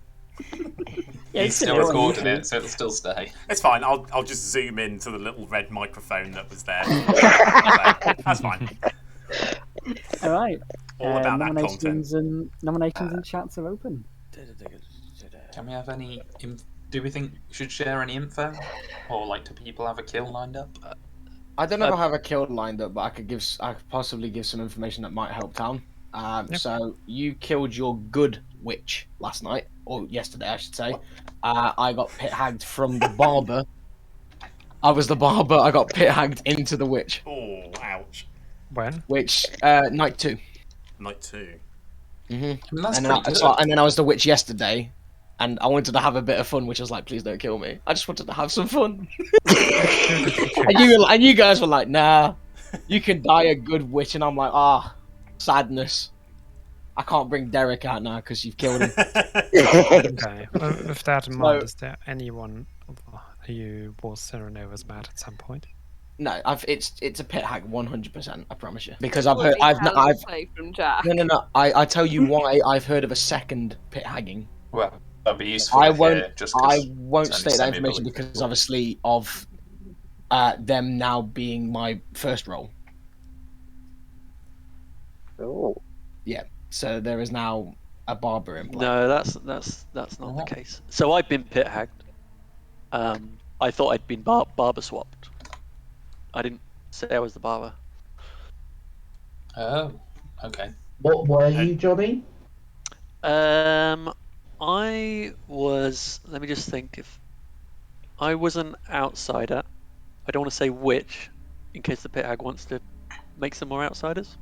L: He's still recording it, so it'll still stay.
G: It's fine. I'll just zoom into the little red microphone that was there. That's fine.
D: All right.
G: All about that
D: nominations
G: content.
D: And chats are open.
L: Can we have any? Do we think we should share any info, or do people have a kill lined up?
B: I don't know if I have a kill lined up, but I could possibly give some information that might help town. So you killed your good witch last night, or yesterday, I should say. I got pit hagged from the barber, I was the barber. I got pit hagged into the witch.
G: Oh, ouch.
K: When?
B: Which night 2.
G: Night 2.
B: Mm-hmm.
L: That's
B: and
L: pretty
B: then
L: good.
B: and then I was the witch yesterday, and I wanted to have a bit of fun, which was like, please don't kill me. I just wanted to have some fun. and you guys were like, nah, you can die a good witch, and I'm like, sadness. I can't bring Derek out now because you've killed him.
K: Okay. Well, with that in mind, is there anyone who was Serenova's mad at some point?
B: No, it's a pit hag 100%. I promise you, because I've
H: Would
B: heard
H: be hell of a play from Jack.
B: No. I tell you why I've heard of a second pit hagging.
L: Well, that'd be useful.
B: I
L: to
B: won't.
L: hear, just 'cause
B: I won't
L: it's only
B: state that information
L: semi-believable.
B: because obviously of them now being my first role.
M: Oh.
B: Yeah. So there is now a barber in play.
J: No, that's not the case. So I've been pit hagged. I thought I'd been barber swapped. I didn't say I was the barber.
L: Oh, okay.
E: What were you, Johnny?
J: I was. Let me just think. If I was an outsider, I don't want to say which, in case the pit hag wants to make some more outsiders.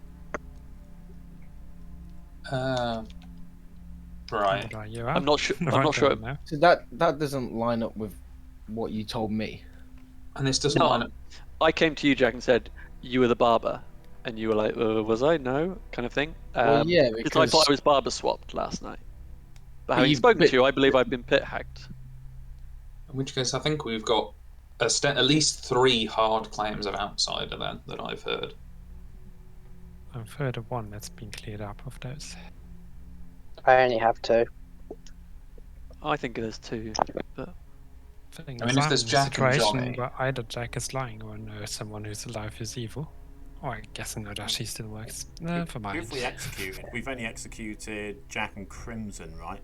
L: Right.
J: I'm not sure. I'm not sure.
B: So that doesn't line up with what you told me.
L: And this doesn't
J: No,
L: line up.
J: I came to you, Jack, and said you were the barber, and you were like, "Was I? No," kind of thing.
B: Well, yeah,
J: I
B: because
J: thought I was barber swapped last night. But
B: But
J: having
B: you-
J: spoken
B: but-
J: to you, I believe I've been pit hagged.
L: In which case, I think we've got at least 3 hard claims of outsider then that I've heard.
K: I've heard of one that's been cleared up of those.
M: I only have 2.
J: I think there's 2, but
K: Thing
L: I mean,
K: is,
L: if
K: I'm
L: there's
K: in a
L: Jack and
K: situation
L: Johnny-
K: where either Jack is lying or no, someone who's alive is evil. Or I guess no, that she still works. Never
G: Who
K: mind.
G: have we executed? We've only executed Jack and Crimson, right?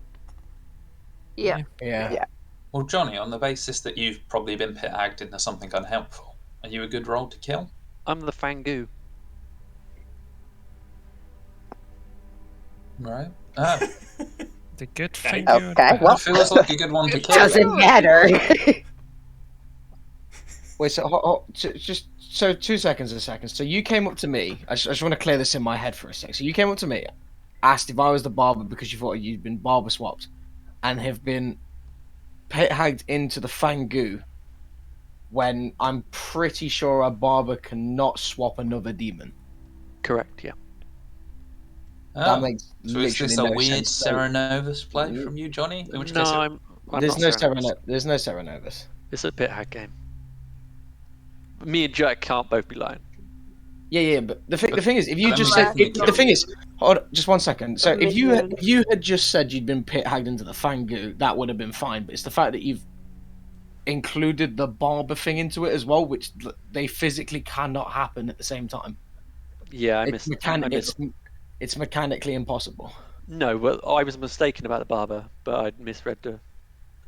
H: Yeah.
B: Yeah.
L: Well, Johnny, on the basis that you've probably been pit hagged into something unhelpful, are you a good role to kill?
J: I'm the Fangu.
L: Right. Oh.
K: The good thing.
M: Okay, well,
L: It feels like a good one to kill.
M: doesn't matter.
B: Wait, just 2 seconds. So you came up to me. I just want to clear this in my head for a sec. So you came up to me, asked if I was the barber because you thought you'd been barber swapped, and have been pit hagged into the Fangu. When I'm pretty sure a barber cannot swap another demon.
J: Correct. Yeah.
L: Oh.
B: That makes
L: So is this
B: literally
L: a
B: no
L: weird
B: sense. So-
L: Serenovus play from you, Johnny? In which
J: No,
L: case it-
J: I'm
B: There's
J: not
B: no
J: Serenos.
B: There's no Serenovus.
J: It's a pit hag game. Me and Jack can't both be lying.
B: Yeah, but the thing is, if you
L: But
B: just
L: then
B: said,
L: we definitely
B: the thing is, hold on, just 1 second. So if you
H: Amazing.
B: had just said you'd been pit hagged into the Fangu, that would have been fine. But it's the fact that you've included the barber thing into it as well, which they physically cannot happen at the same time.
J: Yeah, I
B: It's
J: missed.
B: it's mechanically impossible.
J: No, well, I was mistaken about the barber, but I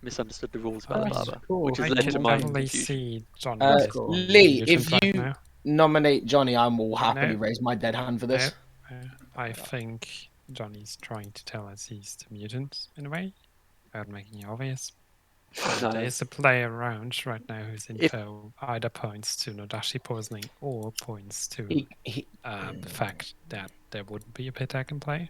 J: misunderstood the rules about the
K: That's
J: barber,
D: cool.
J: which has
K: I
J: led
K: can
J: to my
K: definitely
J: confusion.
K: see Johnny.
B: Uh,
K: is
B: Leigh,
K: mutant
B: if
K: right
B: you
K: now.
B: nominate Johnny, I will happily
K: No.
B: raise my dead hand for this.
K: I think Johnny's trying to tell us he's the mutant in a way, without making it obvious.
J: No.
K: There's a player around right now whose
J: If-
K: info either points to Nodashi poisoning or points to the fact that there wouldn't be a pit hag in play.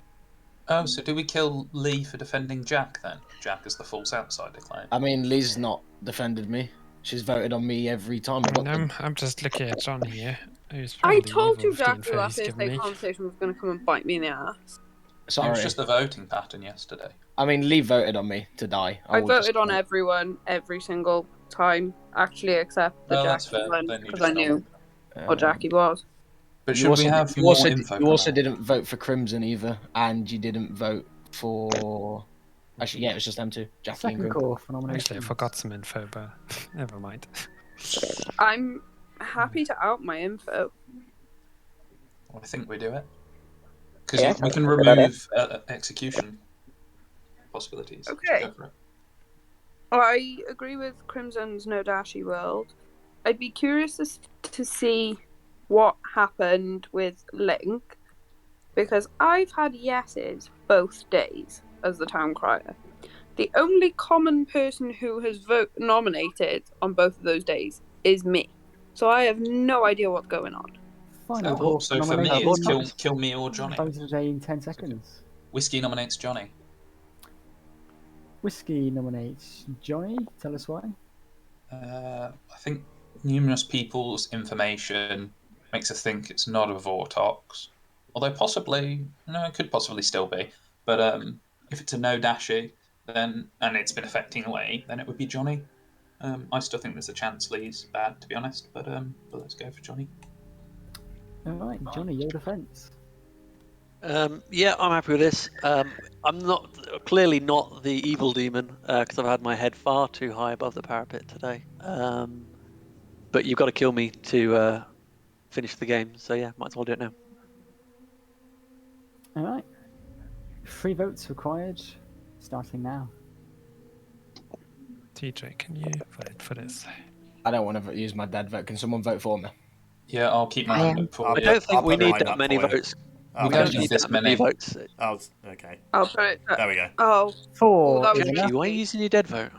L: Oh, so do we kill Leigh for defending Jack then? Jack is the false outsider claim.
B: I mean, Lee's not defended me. She's voted on me every time.
K: I mean, I'm just looking at John here, who's
H: I
K: probably
H: told
K: evil
H: you
K: with the
H: Jacqui
K: info
H: that
K: he's
H: this
K: given me.
H: conversation was going to come and bite me in the ass.
L: It
B: Sorry.
L: was just the voting pattern yesterday.
B: I mean, Leigh voted on me to die.
H: I
B: will just
H: voted on
B: say.
H: everyone every single time, actually, except the
L: Well, that's
H: Jacqui
L: fair.
H: one,
L: Then you
H: because
L: just
H: I knew
B: Um,
H: what Jacqui was.
L: But
B: you
L: should
B: also,
L: we have
B: you
L: more
B: also,
L: info?
B: you
L: come
B: also
L: out?
B: didn't vote for Crimson either, and you didn't vote for. Actually, yeah, it was just them two. Jacqui and
D: Second
B: Grim.
D: call for nomination.
K: Actually, I forgot some info, but never mind.
H: I'm happy to out my info.
L: I think we do it. Because
M: Yeah,
L: we can
M: that's a good idea.
L: remove execution possibilities.
H: Okay.
L: Go for it.
H: I agree with Crimson's Nodashi world. I'd be curious to see what happened with Link, because I've had yeses both days as the town crier. The only common person who has nominated on both of those days is me. So I have no idea what's going on.
D: Final
L: Oh, so for me,
D: nomination.
L: it's kill me or Johnny.
D: Vote of the day in 10 seconds.
L: Whiskey nominates Johnny.
D: Whiskey nominates Johnny. Tell us why.
L: I think numerous people's information makes us think it's not a Vortox. Although possibly, no, it could possibly still be. But if it's a no Dashy, then and it's been affecting Leigh, then it would be Johnny. I still think there's a chance Leigh's bad, to be honest. But let's go for Johnny.
D: All right, Johnny, your defence.
J: Yeah, I'm happy with this. I'm clearly not the evil demon because I've had my head far too high above the parapet today. But you've got to kill me to finish the game, so yeah, might as well do it now.
D: All right. 3 votes required, starting now.
K: TJ, can you vote for this?
B: I don't want to use my dead vote. Can someone vote for me?
L: Yeah, I'll keep my hand up for
J: I
L: you.
J: don't think we need that many votes.
L: We don't need this many
J: votes.
G: Oh, okay.
H: I'll put it.
G: There we go.
H: Oh.
D: 4.
H: that was
J: Jacqui, why are you using your dead vote?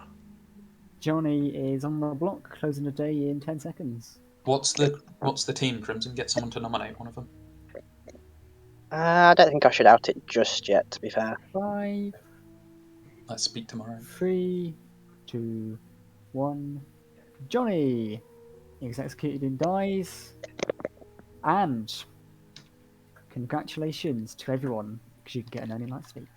D: Johnny is on the block, closing the day in 10 seconds.
L: What's the team, Crimson? Get someone to nominate one of them.
M: I don't think I should out it just yet, to be fair.
D: 5.
L: Let's speak tomorrow.
D: 3, 2, 1. Johnny is executed and dies. And congratulations to everyone, because you can get an early night's sleep.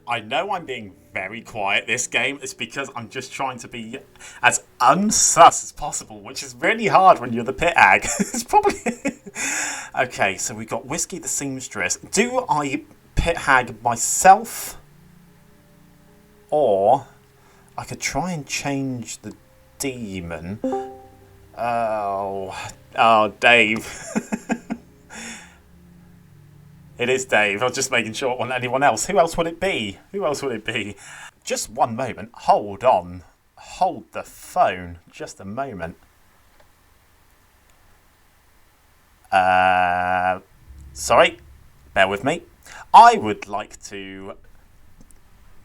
G: I know I'm being very quiet this game. It's because I'm just trying to be as unsus as possible, which is really hard when you're the Pit Hag. It's probably... Okay, so we've got Whiskey the Seamstress. Do I Pit Hag myself? Or I could try and change the demon. Oh, Dave. It is Dave. I was just making sure it wasn't anyone else. Who else would it be? Who else would it be? Just one moment. Hold on. Hold the phone. Just a moment. Sorry. Bear with me. I would like to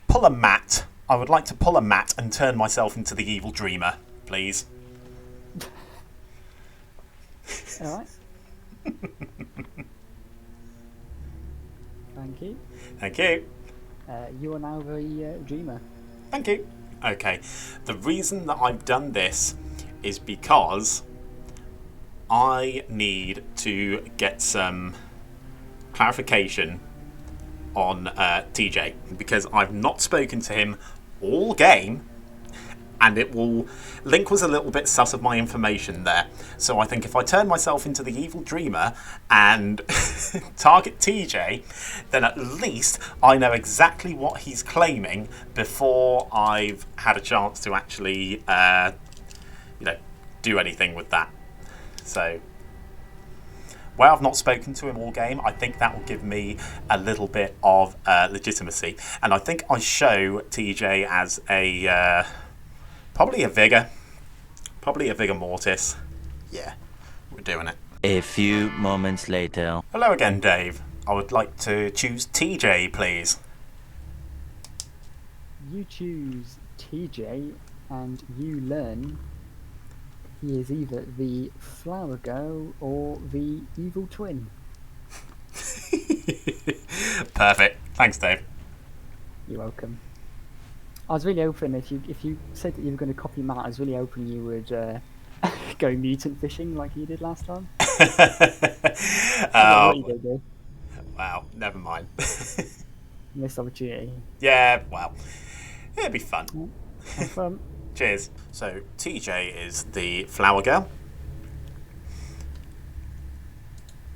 G: pull a mat. I would like to pull a mat and turn myself into the evil dreamer, please.
D: All right. Thank you.
G: Thank you.
D: You are now the dreamer.
G: Thank you. Okay. The reason that I've done this is because I need to get some clarification on TJ, because I've not spoken to him all game, and Link was a little bit sus of my information there. So I think if I turn myself into the evil dreamer and target TJ, then at least I know exactly what he's claiming before I've had a chance to actually, do anything with that. So, where I've not spoken to him all game, I think that will give me a little bit of legitimacy. And I think I show TJ as a... Probably a Vigor Mortis. Yeah, we're doing it.
N: A few moments later.
G: Hello again, Dave. I would like to choose TJ, please.
D: You choose TJ, and you learn he is either the flower girl or the evil twin.
G: Perfect. Thanks, Dave.
D: You're welcome. I was really hoping if you said that you were going to copy Matt, I was really hoping you would go mutant fishing like you did last time.
G: Wow, never mind.
D: Missed opportunity.
G: Yeah, well, it'd be fun.
D: Have fun.
G: Cheers. So TJ is the flower girl,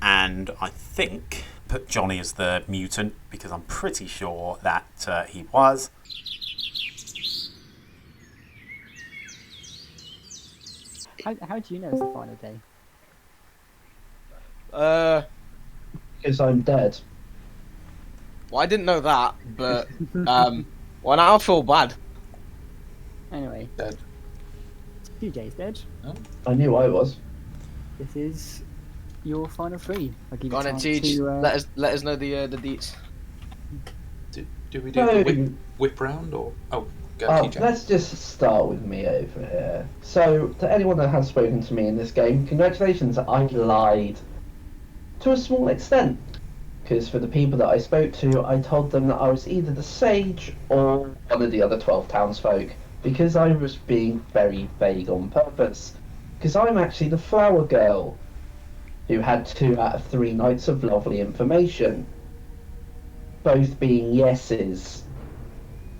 G: and I think put Johnny as the mutant because I'm pretty sure that he was.
D: How do you know it's the final day?
E: Because I'm dead.
B: Well, I didn't know that, but well, now I feel bad.
D: Anyway,
L: dead.
D: TJ's dead.
L: Oh.
E: I knew I was.
D: This is your final 3. I'll give
B: Go
D: you
B: on and
D: time
B: teach.
D: to,
B: Let us know the deets.
L: Do we do the whip round or? Oh, go TJ.
E: Let's just start with me over here. So, to anyone that has spoken to me in this game, congratulations, I lied. To a small extent. Because for the people that I spoke to, I told them that I was either the sage or one of the other 12 townsfolk. Because I was being very vague on purpose. Because I'm actually the flower girl, who had 2 out of 3 nights of lovely information. Both being yeses.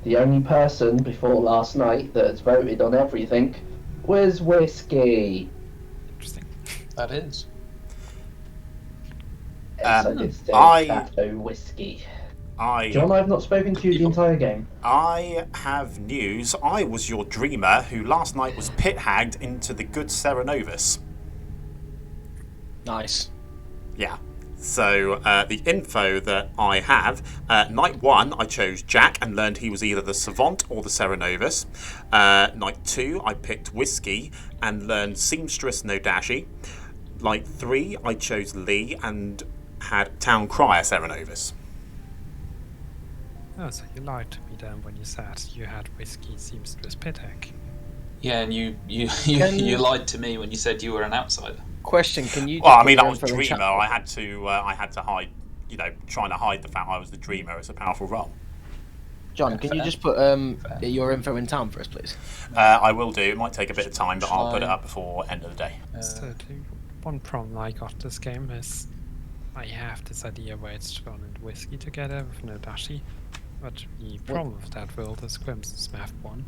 E: The only person before last night that has voted on everything was Whiskey.
K: Interesting.
L: That is.
E: Yes, I did say that, Whiskey. John, I've not spoken to you the entire game.
G: I have news. I was your dreamer who last night was pit hagged into the good Serenovus.
B: Nice.
G: Yeah. So the info that I have, night 1 I chose Jack and learned he was either the Savant or the Serenovus. Night 2 I picked Whiskey and learned Seamstress Nodashi. Night 3 I chose Leigh and had Town Crier Serenovus.
K: Oh, so you lied to me then when you said you had Whiskey Seamstress Pit Hag.
L: Yeah, and you lied to me when you said you were an outsider.
B: Question: Can you?
G: Well, I mean, I was dreamer. I had to hide. You know, trying to hide the fact I was the dreamer. It's a powerful role.
B: John, can you just put your info in town for us, please?
G: I will do. It might take a bit of time, but I'll put it up before end of the day.
K: So one problem I got this game is I have this idea where it's John and Whiskey together with Nodashi, but the problem with that world is Crimson's Math 1,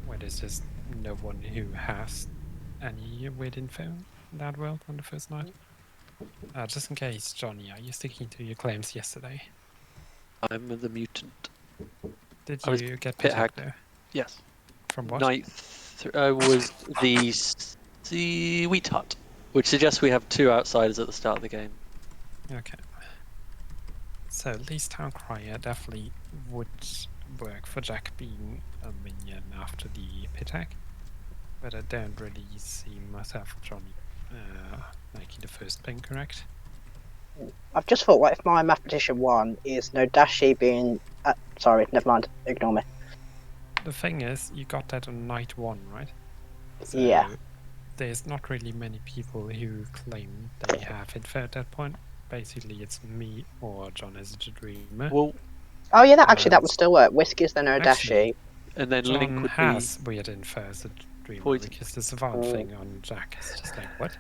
K: where there's just no one who has any weird info in that world on the first night. Just in case, Johnny, are you sticking to your claims yesterday?
J: I'm the mutant.
K: Did
J: I was
K: you get
J: Pit
K: Pit
J: Hag
K: there?
J: Yes.
K: From what?
J: Night was the Wheat Hut, which suggests we have 2 outsiders at the start of the game.
K: Okay. So at least Town Crier definitely would work for Jack being a minion after the Pit Hag, but I don't really see myself or Johnny making the first ping correct.
M: I've just thought, what if my mathematician 1 is Nodashi being... sorry, never mind, ignore me.
K: The thing is, you got that on night 1, right? So
M: yeah.
K: There's not really many people who claim they have info at that point. Basically, it's me or John as a dreamer.
J: Well,
M: oh yeah, that would still work. Whiskey's the Nodashi.
K: Actually,
J: and then
K: John
J: Link would
K: has weird info as a dreamer because the Savant thing on Jack is just like, what?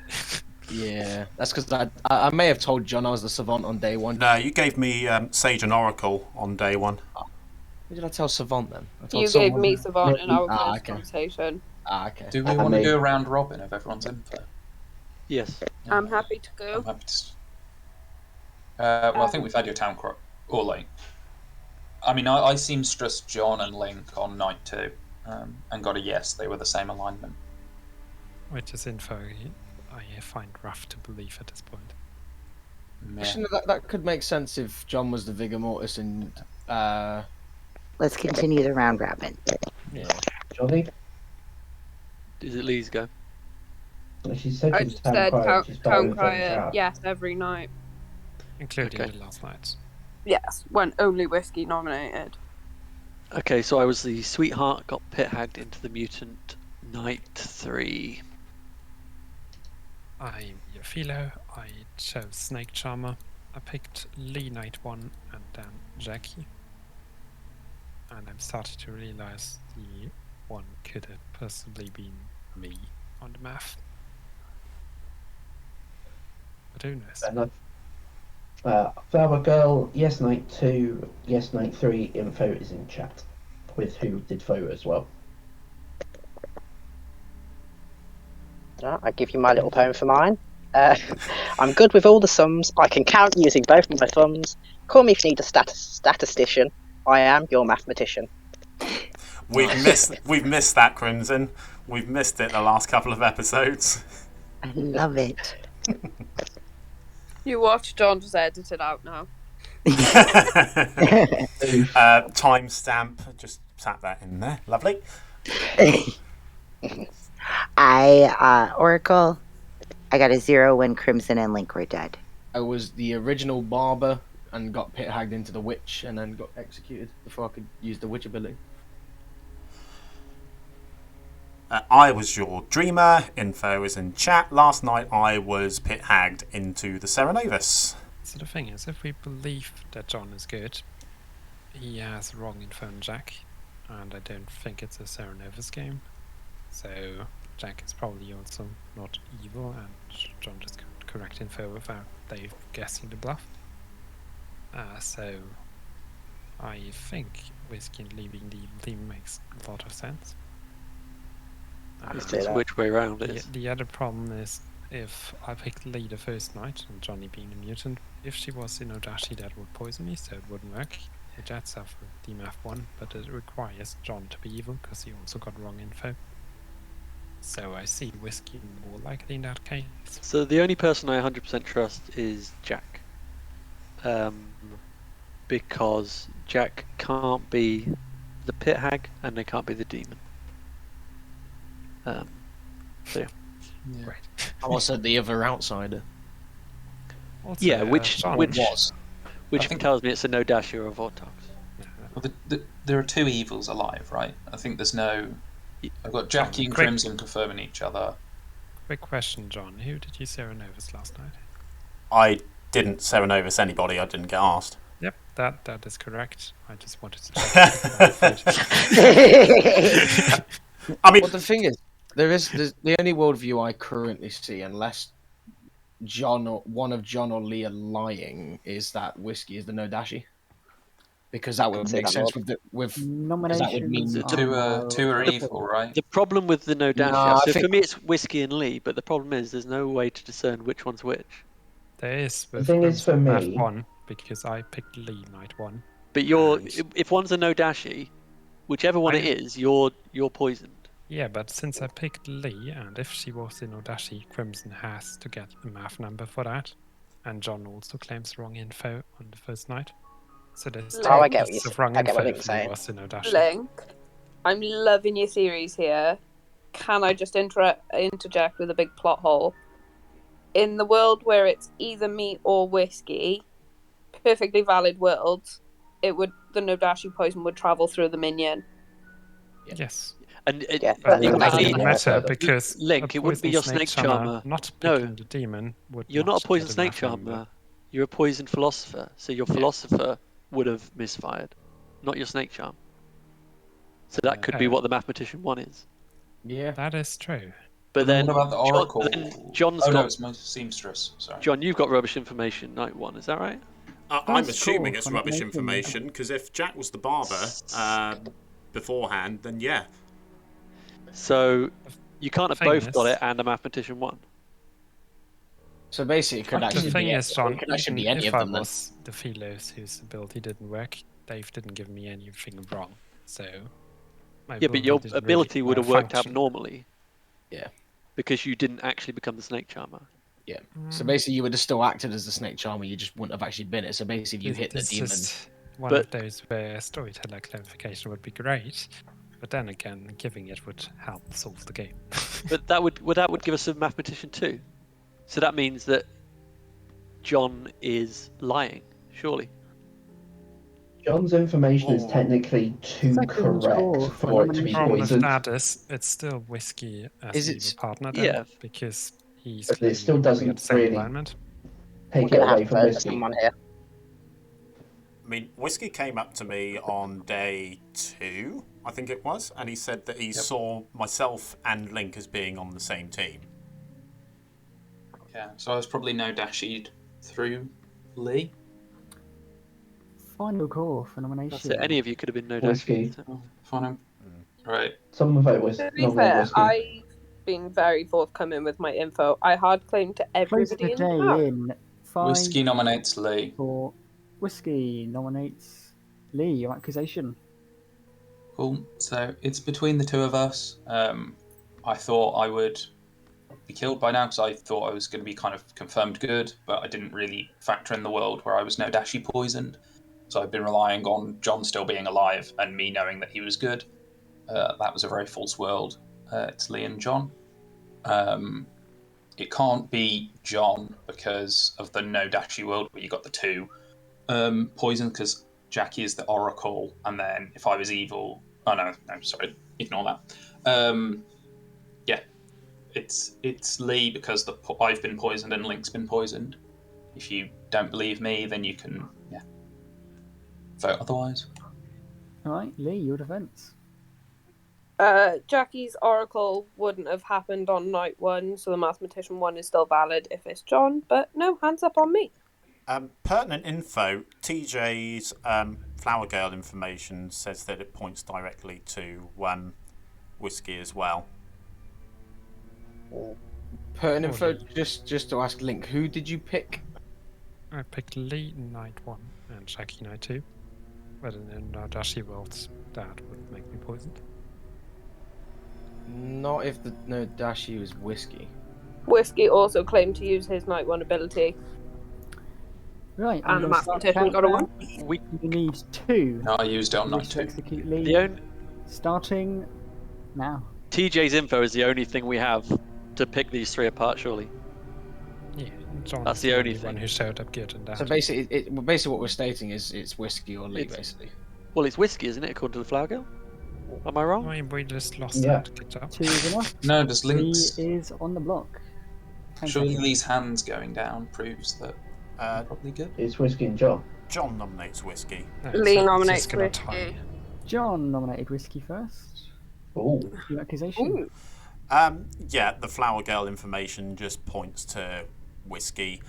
B: Yeah, that's because I may have told John I was the Savant on day 1.
G: No, you gave me Sage and Oracle on day 1.
B: Who did I tell Savant then?
H: You gave me Savant in our first conversation.
B: Okay.
L: Do we want to do a round robin of everyone's info?
J: Yes.
H: I'm happy to go.
L: I'm happy to... well, I think we've had your town crop, or Leigh. I mean, I seamstress John and Link on night 2, and got a yes. They were the same alignment.
K: Which is info I find rough to believe at this point.
B: Actually, that could make sense if John was the Vigor Mortis and.
F: Let's continue the round robin.
B: Yeah.
E: Johnny?
J: Is it Leigh's go?
E: She said
H: I
E: she was
H: just
E: Town
H: said
E: Crier, she's
H: Town
E: both
H: Crier,
E: on
H: yes, every night.
K: Including
J: Okay.
K: the last nights.
H: Yes, when only Whiskey nominated.
J: Okay, so I was the sweetheart, got pit hagged into the mutant night 3.
K: I'm your Philo. I chose Snake Charmer. I picked Leigh night 1 and then Jacqui. And I'm starting to realize the one could have possibly been me on the math. But who knows?
E: Flower Girl, yes night 2, yes night 3 info is in chat with who did vote as well.
M: I give you my little poem for mine. I'm good with all the sums. I can count using both of my thumbs. Call me if you need a statistician. I am your mathematician.
G: We've missed that, Crimson. We've missed it the last couple of episodes.
F: I love it.
H: You watch John just edit it out now.
G: Timestamp, just tap that in there. Lovely.
F: Oracle, I got a 0 when Crimson and Link were dead.
B: I was the original barber and got pit hagged into the witch and then got executed before I could use the witch ability.
G: I was your dreamer. Info is in chat. Last night I was pit hagged into the Serenovus.
K: So the thing is, if we believe that John is good, he has wrong info on Jack, and I don't think it's a Serenovus game. So Jack is probably also not evil, and John just got correct info without Dave guessing the bluff. So I think Whiskey and Leigh being the evil team makes a lot of sense.
J: It's just which way around it is.
K: The other problem is, if I picked Leigh the first night, and Johnny being a mutant, if she was in Odashi, that would poison me, so it wouldn't work. It adds up for DMF 1, but it requires John to be evil, because he also got wrong info. So I see Whiskey more likely in that case.
J: So the only person I 100% trust is Jack. Because Jack can't be the pit hag, and they can't be the demon. So yeah.
K: Right.
B: I'm also the other outsider.
K: Also,
J: Yeah, which
L: tells
J: me it's a no dashi or a Vortox.
L: Well, there are two evils alive, right? I think there's no. I've got Jacqui and Crimson confirming each other.
K: Quick question, John. Who did you Serenovus last night?
G: I didn't Serenovus anybody. I didn't get asked.
K: Yep, that is correct. I just wanted to check.
G: I mean,
B: well, the thing is, there's the only worldview I currently see, unless one of John or Leigh are lying, is that Whiskey is the no dashi. Because that would make sense with
D: nomination.
B: That would mean
L: two are evil, right?
J: The problem with the no dashi,
B: No,
J: so for me it's Whiskey and Leigh, but the problem is there's no way to discern which one's which.
K: There is.
E: The thing is, for
K: night
E: me,
K: 1, because I picked Leigh night 1.
J: But if one's a no dashi, whichever one it is, you're poisoned.
K: Yeah, but since I picked Leigh, and if she was in Odashi, Crimson has to get a math number for that. And John also claims wrong info on the first night. So there's
M: I get what
K: chances
M: you're
K: of wrong
M: I get
K: info
M: what you're
K: if he
M: saying.
K: was in Odashi.
H: Link, I'm loving your theories here. Can I just interject with a big plot hole? In the world where it's either me or Whiskey, perfectly valid world, the Nodashi poison would travel through the minion.
K: Yes.
J: And it
K: doesn't
J: wouldn't
K: matter because
J: Link, it wouldn't be your snake charmer.
K: Not
J: No,
K: picking the demon would
J: you're not a poison
K: get
J: snake
K: math number.
J: charmer. You're a poison philosopher. So your philosopher would have misfired, not your snake charm. So that could be what the mathematician one is.
B: Yeah,
K: that is true.
J: But then
L: what about the oracle?
J: John's
L: no,
J: got.
L: it's my seamstress. Sorry.
J: John, you've got rubbish information night 1. Is that right?
G: I'm assuming it's rubbish information because if Jack was the barber beforehand, then yeah.
J: So you can't have both got it and a mathematician 1.
B: So basically, it could
K: But
B: actually
K: the thing
B: be,
K: is, John,
B: it could actually be
K: even
B: any
K: if
B: of
K: I
B: them. Then.
K: was the Philos whose ability didn't work, Dave didn't give me anything wrong. So
J: Yeah, but your
K: didn't
J: ability
K: really
J: would have worked
K: function.
J: abnormally.
B: Yeah.
J: Because you didn't actually become the snake charmer.
B: Yeah. So basically, you would have still acted as the snake charmer. You just wouldn't have actually been it. So basically, if you hit the
K: This
B: demon.
K: is one of those where storyteller clarification would be great, but then again, giving it would help solve the game.
J: But that would give us a mathematician too. So that means that John is lying, surely.
E: John's information is technically too correct for it to be
K: The problem with
E: poisoned.
K: that is it's still Whiskey as an evil partner, then,
J: Yeah.
K: because he's
E: But it
K: claiming
E: still
K: we
E: doesn't
K: got the same
E: really
K: alignment.
E: take it away from Whiskey.
M: Here.
G: I mean, Whiskey came up to me on day 2, I think it was, and he said that he saw myself and Link as being on the same team.
L: Yeah, so I was probably no dashied through Leigh.
D: Final call for nomination.
J: That's it. Any of you could have been no
E: Whiskey.
L: Final. Right.
E: Someone vote Whiskey.
H: To be fair, I've been very forthcoming with my info. I hard claim to
D: Close
H: everybody
D: the
H: in
D: day
H: the house.
D: in 5.
L: Whiskey nominates Leigh.
D: Whiskey nominates Leigh. Your accusation.
L: Cool. So it's between the two of us. I thought I would be killed by now because I thought I was going to be kind of confirmed good, but I didn't really factor in the world where I was no dashi poisoned. So I've been relying on John still being alive and me knowing that he was good. That was a very false world. It's Leigh and John. It can't be John because of the no dashi world where you got the 2. Poison, because Jacqui is the Oracle, and then if I was evil... Oh, no, sorry, ignore that. Yeah, it's Leigh, because I've been poisoned and Link's been poisoned. If you don't believe me, then you can, vote otherwise.
D: Alright, Leigh, your defense.
H: Jacqui's Oracle wouldn't have happened on night 1, so the Mathematician 1 is still valid if it's John, but no, hands up on me.
G: Pertinent info, TJ's Flower Girl information says that it points directly to Whiskey as well.
B: Pertinent info, just to ask Link, who did you pick?
K: I picked Leigh night 1 and Jacqui night 2. But then Dashi World's dad would make me poisoned.
B: Not if no Dashi was Whiskey.
H: Whiskey also claimed to use his night 1 ability.
D: Right,
H: and the Mathematician got a 1.
D: We need 2.
L: No, I used it on night 2.
D: Execute Leigh. Starting now.
J: TJ's info is the only thing we have to pick these 3 apart, surely.
K: Yeah, John
J: That's the only thing
K: one who showed up good and that.
B: So basically, what we're stating is it's Whiskey or Leigh, basically.
J: Well, it's Whiskey, isn't it, according to the Flower Girl? Am I wrong?
K: We just lost that. Good job.
D: 2 is enough.
L: No, just Link's...
D: Leigh is on the block.
L: Surely Leigh's hands going down proves that probably good.
E: It's Whiskey and John.
G: John nominates Whiskey.
K: No,
H: Leigh
K: so
H: nominates
K: gonna
H: Whiskey.
K: tie.
D: John nominated Whiskey first.
E: Oh.
D: Your accusation.
G: Yeah, the Flower Girl information just points to Whiskey.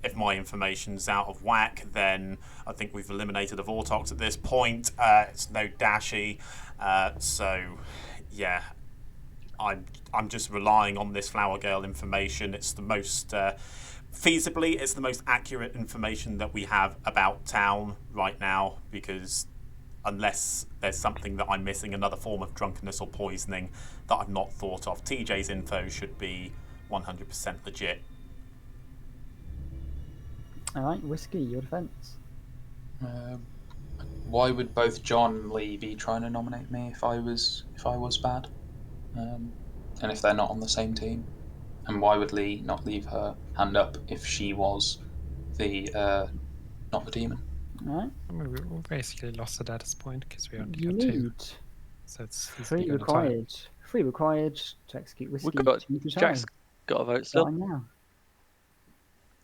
G: If my information's out of whack, then I think we've eliminated a Vortox at this point. It's no Dashi, so yeah, I'm just relying on this Flower Girl information. It's the most feasibly, it's the most accurate information that we have about town right now, because unless there's something that I'm missing, another form of drunkenness or poisoning that I've not thought of, TJ's info should be 100% legit.
D: Alright, Whiskey, your defense.
L: Why would both John and Leigh be trying to nominate me if I was bad? And if they're not on the same team? And why would Leigh not leave her hand up if she was the not the demon?
D: Alright.
K: I mean, we basically lost it at this point because we only
D: You
K: got 2.
D: need
K: So it's
D: 3 required. 3 required to execute Whiskey.
J: We've got,
D: 2 to tie.
J: Jack's got a vote still,
D: Starting now.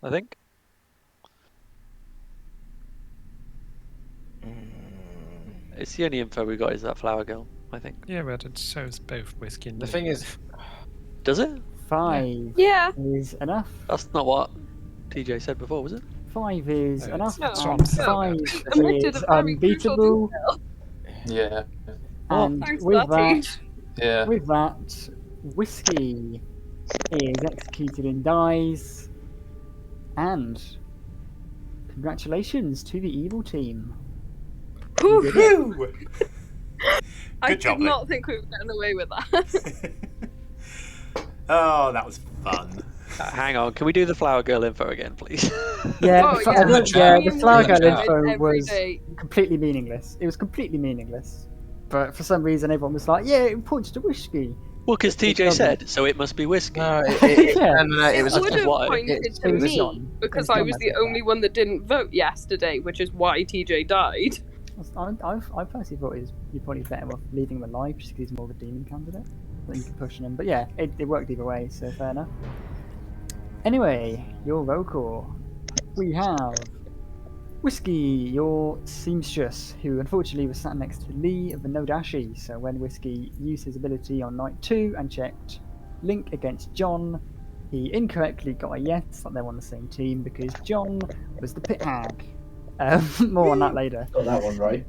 J: I think. It's the only info we got is that Flower Girl, I think.
K: Yeah, but it shows both Whiskey and
B: The
K: Leigh.
B: thing is,
J: Does it?
D: 5
H: Yeah.
D: is enough.
J: That's not what TJ said before, was it?
D: 5 is
K: No,
D: enough.
K: it's
D: And
K: not.
D: 5
H: Omitted
D: is
H: a very crucial
D: unbeatable.
L: Yeah.
D: And
H: Thanks
D: with
H: for that,
D: that,
L: Yeah.
D: with that, Whiskey is executed and dies. And congratulations to the evil team.
G: Woo!
H: I
G: Good job,
H: did
G: Leigh.
H: not think we were getting away with that.
G: Oh, that was fun.
J: Hang on, can we do the Flower Girl info again, please?
D: Yeah,
H: Oh,
D: the,
H: yeah.
D: the Flower Girl
L: Yeah.
D: info
H: Every
D: was
H: day.
D: completely meaningless. It was completely meaningless. But for some reason, everyone was like, yeah, it points to Whiskey.
J: Well, because TJ
D: doesn't.
J: said, so it must be Whiskey.
B: no,
D: Yeah.
B: it was
H: It would have
J: why.
H: pointed
D: It
H: to
D: was
H: me
D: John.
H: because
D: It was
H: I
D: John
H: was
D: that
H: the
D: did
H: only
D: that.
H: one that didn't vote yesterday, which is why TJ died.
D: I personally thought you're probably better off leaving him alive just because he's more of a demon candidate than you can push him. But yeah, it worked either way, so fair enough. Anyway, your roll call. We have Whiskey, your seamstress, who unfortunately was sat next to Leigh of the no Dashi. So when Whiskey used his ability on night 2 and checked Link against John, he incorrectly got a yes that they're on the same team because John was the Pit Hag. More on that later.
E: Got that one right.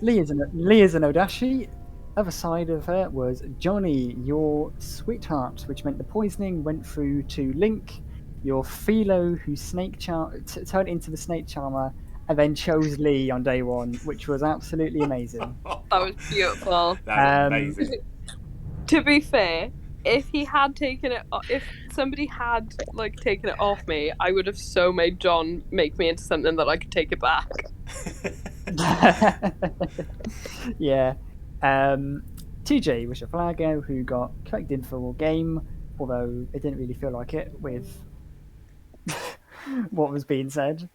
D: Leigh is an Odashi. Other side of her was Johnny, your sweetheart, which meant the poisoning went through to Link, your Philo, who turned into the snake charmer, and then chose Leigh on day 1, which was absolutely amazing.
H: That was beautiful.
G: That was amazing.
H: To be fair, if he had taken it, if somebody had taken it off me, I would have so made John make me into something that I could take it back.
D: Yeah. TJ was a Flago who got correct info all game, although it didn't really feel like it with what was being said.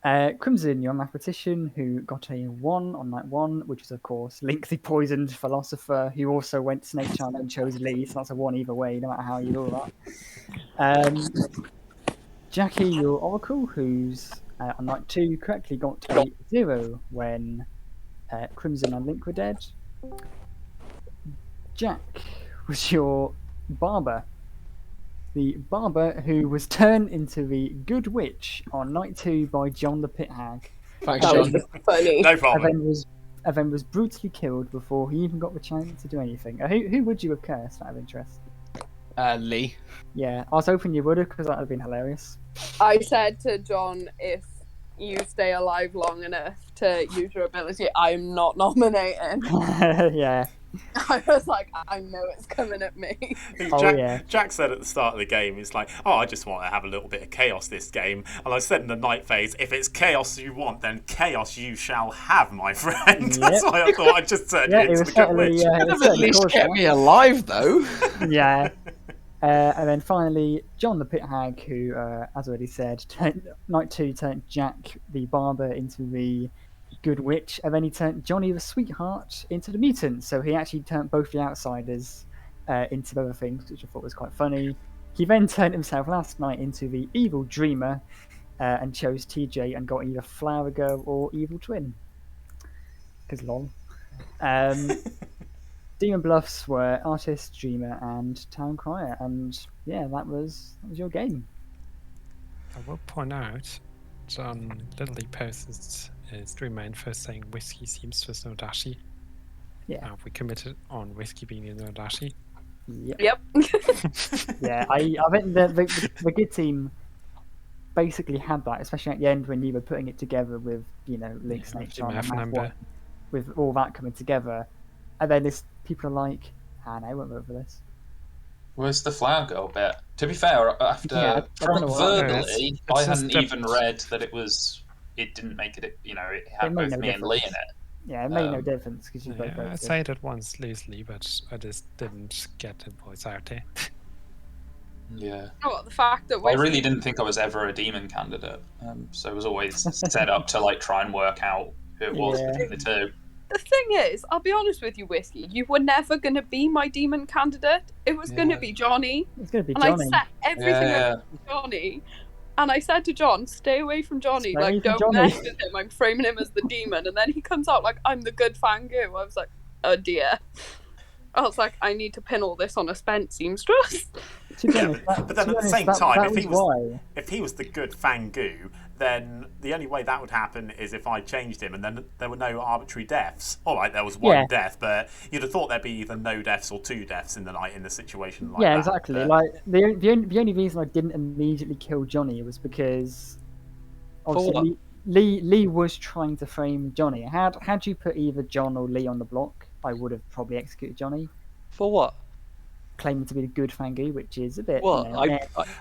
D: Crimson, your mathematician who got a 1 on night 1, which is, of course, Link the poisoned philosopher who also went Snake Charmer and chose Leigh, so that's a 1 either way, no matter how you roll that. Jacqui, your oracle, who's on night 2 correctly got a 0 when Crimson and Link were dead. Jack was your barber. The barber who was turned into the good witch on night 2 by John the Pit Hag.
B: Thanks, John.
H: Funny.
G: No problem.
D: And then was brutally killed before he even got the chance to do anything. Who would you have cursed out of interest?
B: Leigh.
D: Yeah, I was hoping you would have because that would have been hilarious.
H: I said to John, if you stay alive long enough to use your ability, I'm not nominating.
D: Yeah.
H: I was like, I know it's coming at me.
G: Jack said at the start of the game, it's like, oh, I just want to have a little bit of chaos this game. And I said in the night phase, if it's chaos you want, then chaos you shall have, my friend. That's why I thought I'd just turn you into the good witch.
B: At least kept me alive, though.
D: Yeah. And then finally, John the Pit Hag, who, as already said, night 2 turned Jack the barber into the good witch, and then he turned Johnny the sweetheart into the mutant. So he actually turned both the outsiders into other things, which I thought was quite funny. He then turned himself last night into the evil dreamer and chose TJ and got either Flower Girl or Evil Twin. Because lol. Demon Bluffs were Artist, Dreamer, and Town Crier, and yeah, that was your game.
K: I will point out, John literally posted his Dreamer info saying whiskey seems to no dashi.
D: Yeah.
K: We committed on whiskey being in no dashi.
D: Yep.
H: Yeah,
D: I think the good team basically had that, especially at the end when you were putting it together with Link, Snake Charmer, Math, with all that coming together, and then people are like, no, I won't vote for this.
L: Where's the Flower Girl bit? To be fair, after verbally, I hadn't even read that it didn't make it. It had both me and Leigh in it.
D: Yeah, it made no difference because you both
K: I said it once loosely, but I just didn't get the voice out there.
L: Yeah.
H: Oh, the fact that
L: I really didn't think I was ever a demon candidate, so I was always set up to try and work out who it was between the two.
H: The thing is, I'll be honest with you, Whiskey, you were never going to be my demon candidate. It was going to be Johnny.
D: It's going to be
H: and
D: Johnny.
H: I set everything up for Johnny. And I said to John, stay away from Johnny. Don't mess with him. I'm framing him as the demon. And then he comes out like, I'm the good Fangu. I was like, oh dear. I was like, I need to pin all this on a spent seamstress.
G: But then at the same time, if he was the good Fangu, then the only way that would happen is if I changed him and then there were no arbitrary deaths. Alright, there was one death, but you'd have thought there'd be either no deaths or 2 deaths in the night in a situation like that.
D: Yeah, exactly. Like the only reason I didn't immediately kill Johnny was because obviously Leigh was trying to frame Johnny. Had you put either John or Leigh on the block, I would have probably executed Johnny.
J: For what?
D: Claiming to be the good Fangu, which is a bit.
J: Well,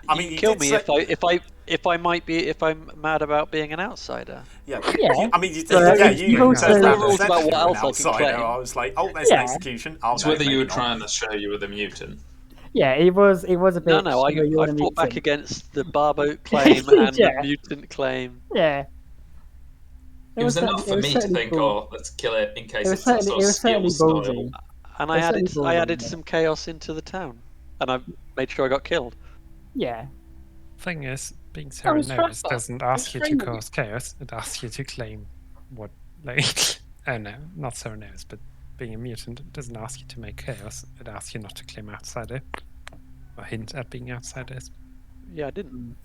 J: I mean, kill me if I'm mad about being an outsider.
G: Yeah.
D: Yeah.
G: I mean, you
J: rules about what else I can claim.
G: I was like, oh, there's an execution.
L: It's whether you were trying to show you were the mutant.
D: Yeah, it was a bit.
J: No, I fought back against the Barbo claim and the mutant claim.
D: Yeah.
L: It was enough for me to think, let's kill it in case it's some sort of skill style.
J: And I added some chaos into the town, and I made sure I got killed.
D: Yeah.
K: Thing is, being Sarah knows doesn't ask you to cause chaos; it asks you to claim what, oh no, not Sarah knows, but being a mutant doesn't ask you to make chaos; it asks you not to claim outsider or hint at being outsiders.
J: Yeah, I didn't.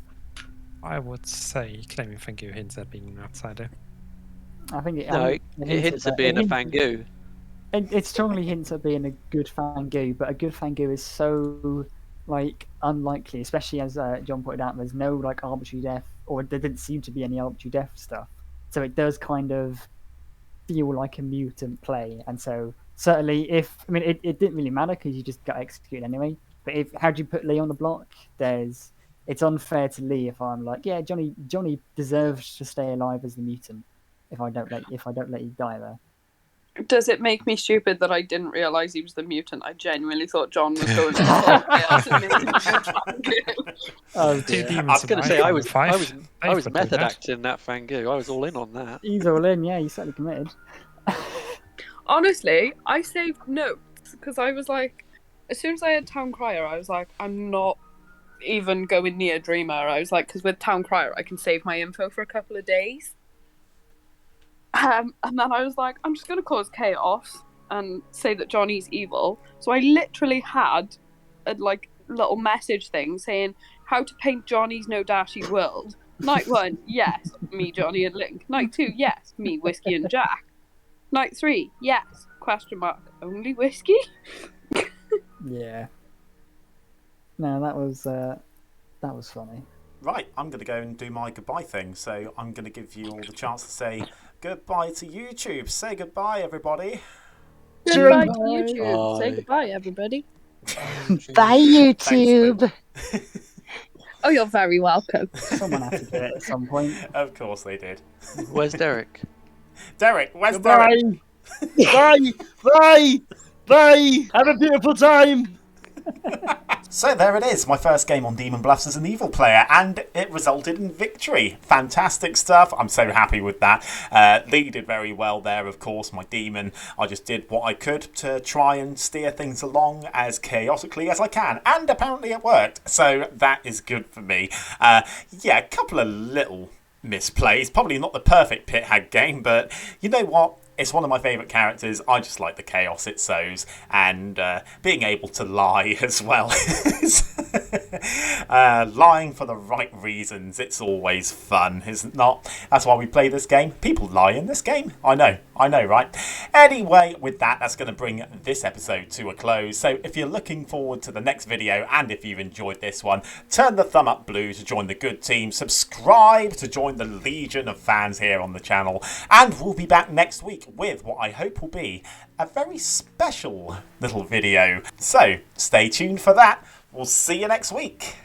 K: I would say claiming Fangu hints at being an outsider.
D: I think
J: it hints at being a Fangu.
D: It strongly hints at being a good Fangu, but a good Fangu is so unlikely, especially as John pointed out. There's no arbitrary death, or there didn't seem to be any arbitrary death stuff. So it does kind of feel like a mutant play, and so certainly it didn't really matter because you just got executed anyway. But how'd you put Leigh on the block? It's unfair to Leigh if I'm like, yeah, Johnny deserves to stay alive as the mutant. If I don't let you die there.
H: Does it make me stupid that I didn't realise he was the mutant? I genuinely thought John was going for full chaos and making a good
D: Oh,
K: Two
D: dear.
K: demons
J: I was going to say
K: survived
J: I
K: on
J: was
K: five.
J: I was
K: They've got
J: method
K: that.
J: acting that Fangu. I was all in on that.
D: He's all in, yeah, he's certainly committed.
H: Honestly, I saved notes because I was like, as soon as I had Town Crier, I was like, I'm not even going near Dreamer. I was like, because with Town Crier, I can save my info for a couple of days. And then I was like, I'm just going to cause chaos and say that Johnny's evil. So I literally had a little message thing saying how to paint Johnny's no dashy world. Night 1, yes, me, Johnny and Link. Night 2, yes, me, Whiskey and Jack. Night 3, yes, question mark, only Whiskey?
D: Yeah. No, that was funny.
G: Right, I'm going to go and do my goodbye thing. So I'm going to give you all the chance to say goodbye to YouTube. Say goodbye, everybody.
H: Goodbye
D: Bye.
H: to YouTube. Say
J: Bye.
H: goodbye, everybody.
F: Bye, YouTube.
H: Oh, you're very welcome.
D: Someone had to do it at some point.
G: Of course they did.
J: Where's Derek?
G: Derek, where's
C: Bye.
G: Derek?
C: Bye. Bye. Have a beautiful time.
G: So there it is, my first game on Demon Bluffs as an evil player, and it resulted in victory. Fantastic stuff. I'm so happy with that. Leigh did very well there, of course, my demon. I just did what I could to try and steer things along as chaotically as I can, and apparently it worked, so that is good for me. Yeah, a couple of little misplays. Probably not the perfect Pit Hag game, but you know what? It's one of my favourite characters. I just like the chaos it sows, and being able to lie as well. Lying for the right reasons. It's always fun, isn't not? That's why we play this game. People lie in this game. I know, right? Anyway, with that, that's going to bring this episode to a close. So if you're looking forward to the next video, and if you've enjoyed this one, turn the thumb up blue to join the good team. Subscribe to join the legion of fans here on the channel. And we'll be back next week with what I hope will be a very special little video. So stay tuned for that. We'll see you next week.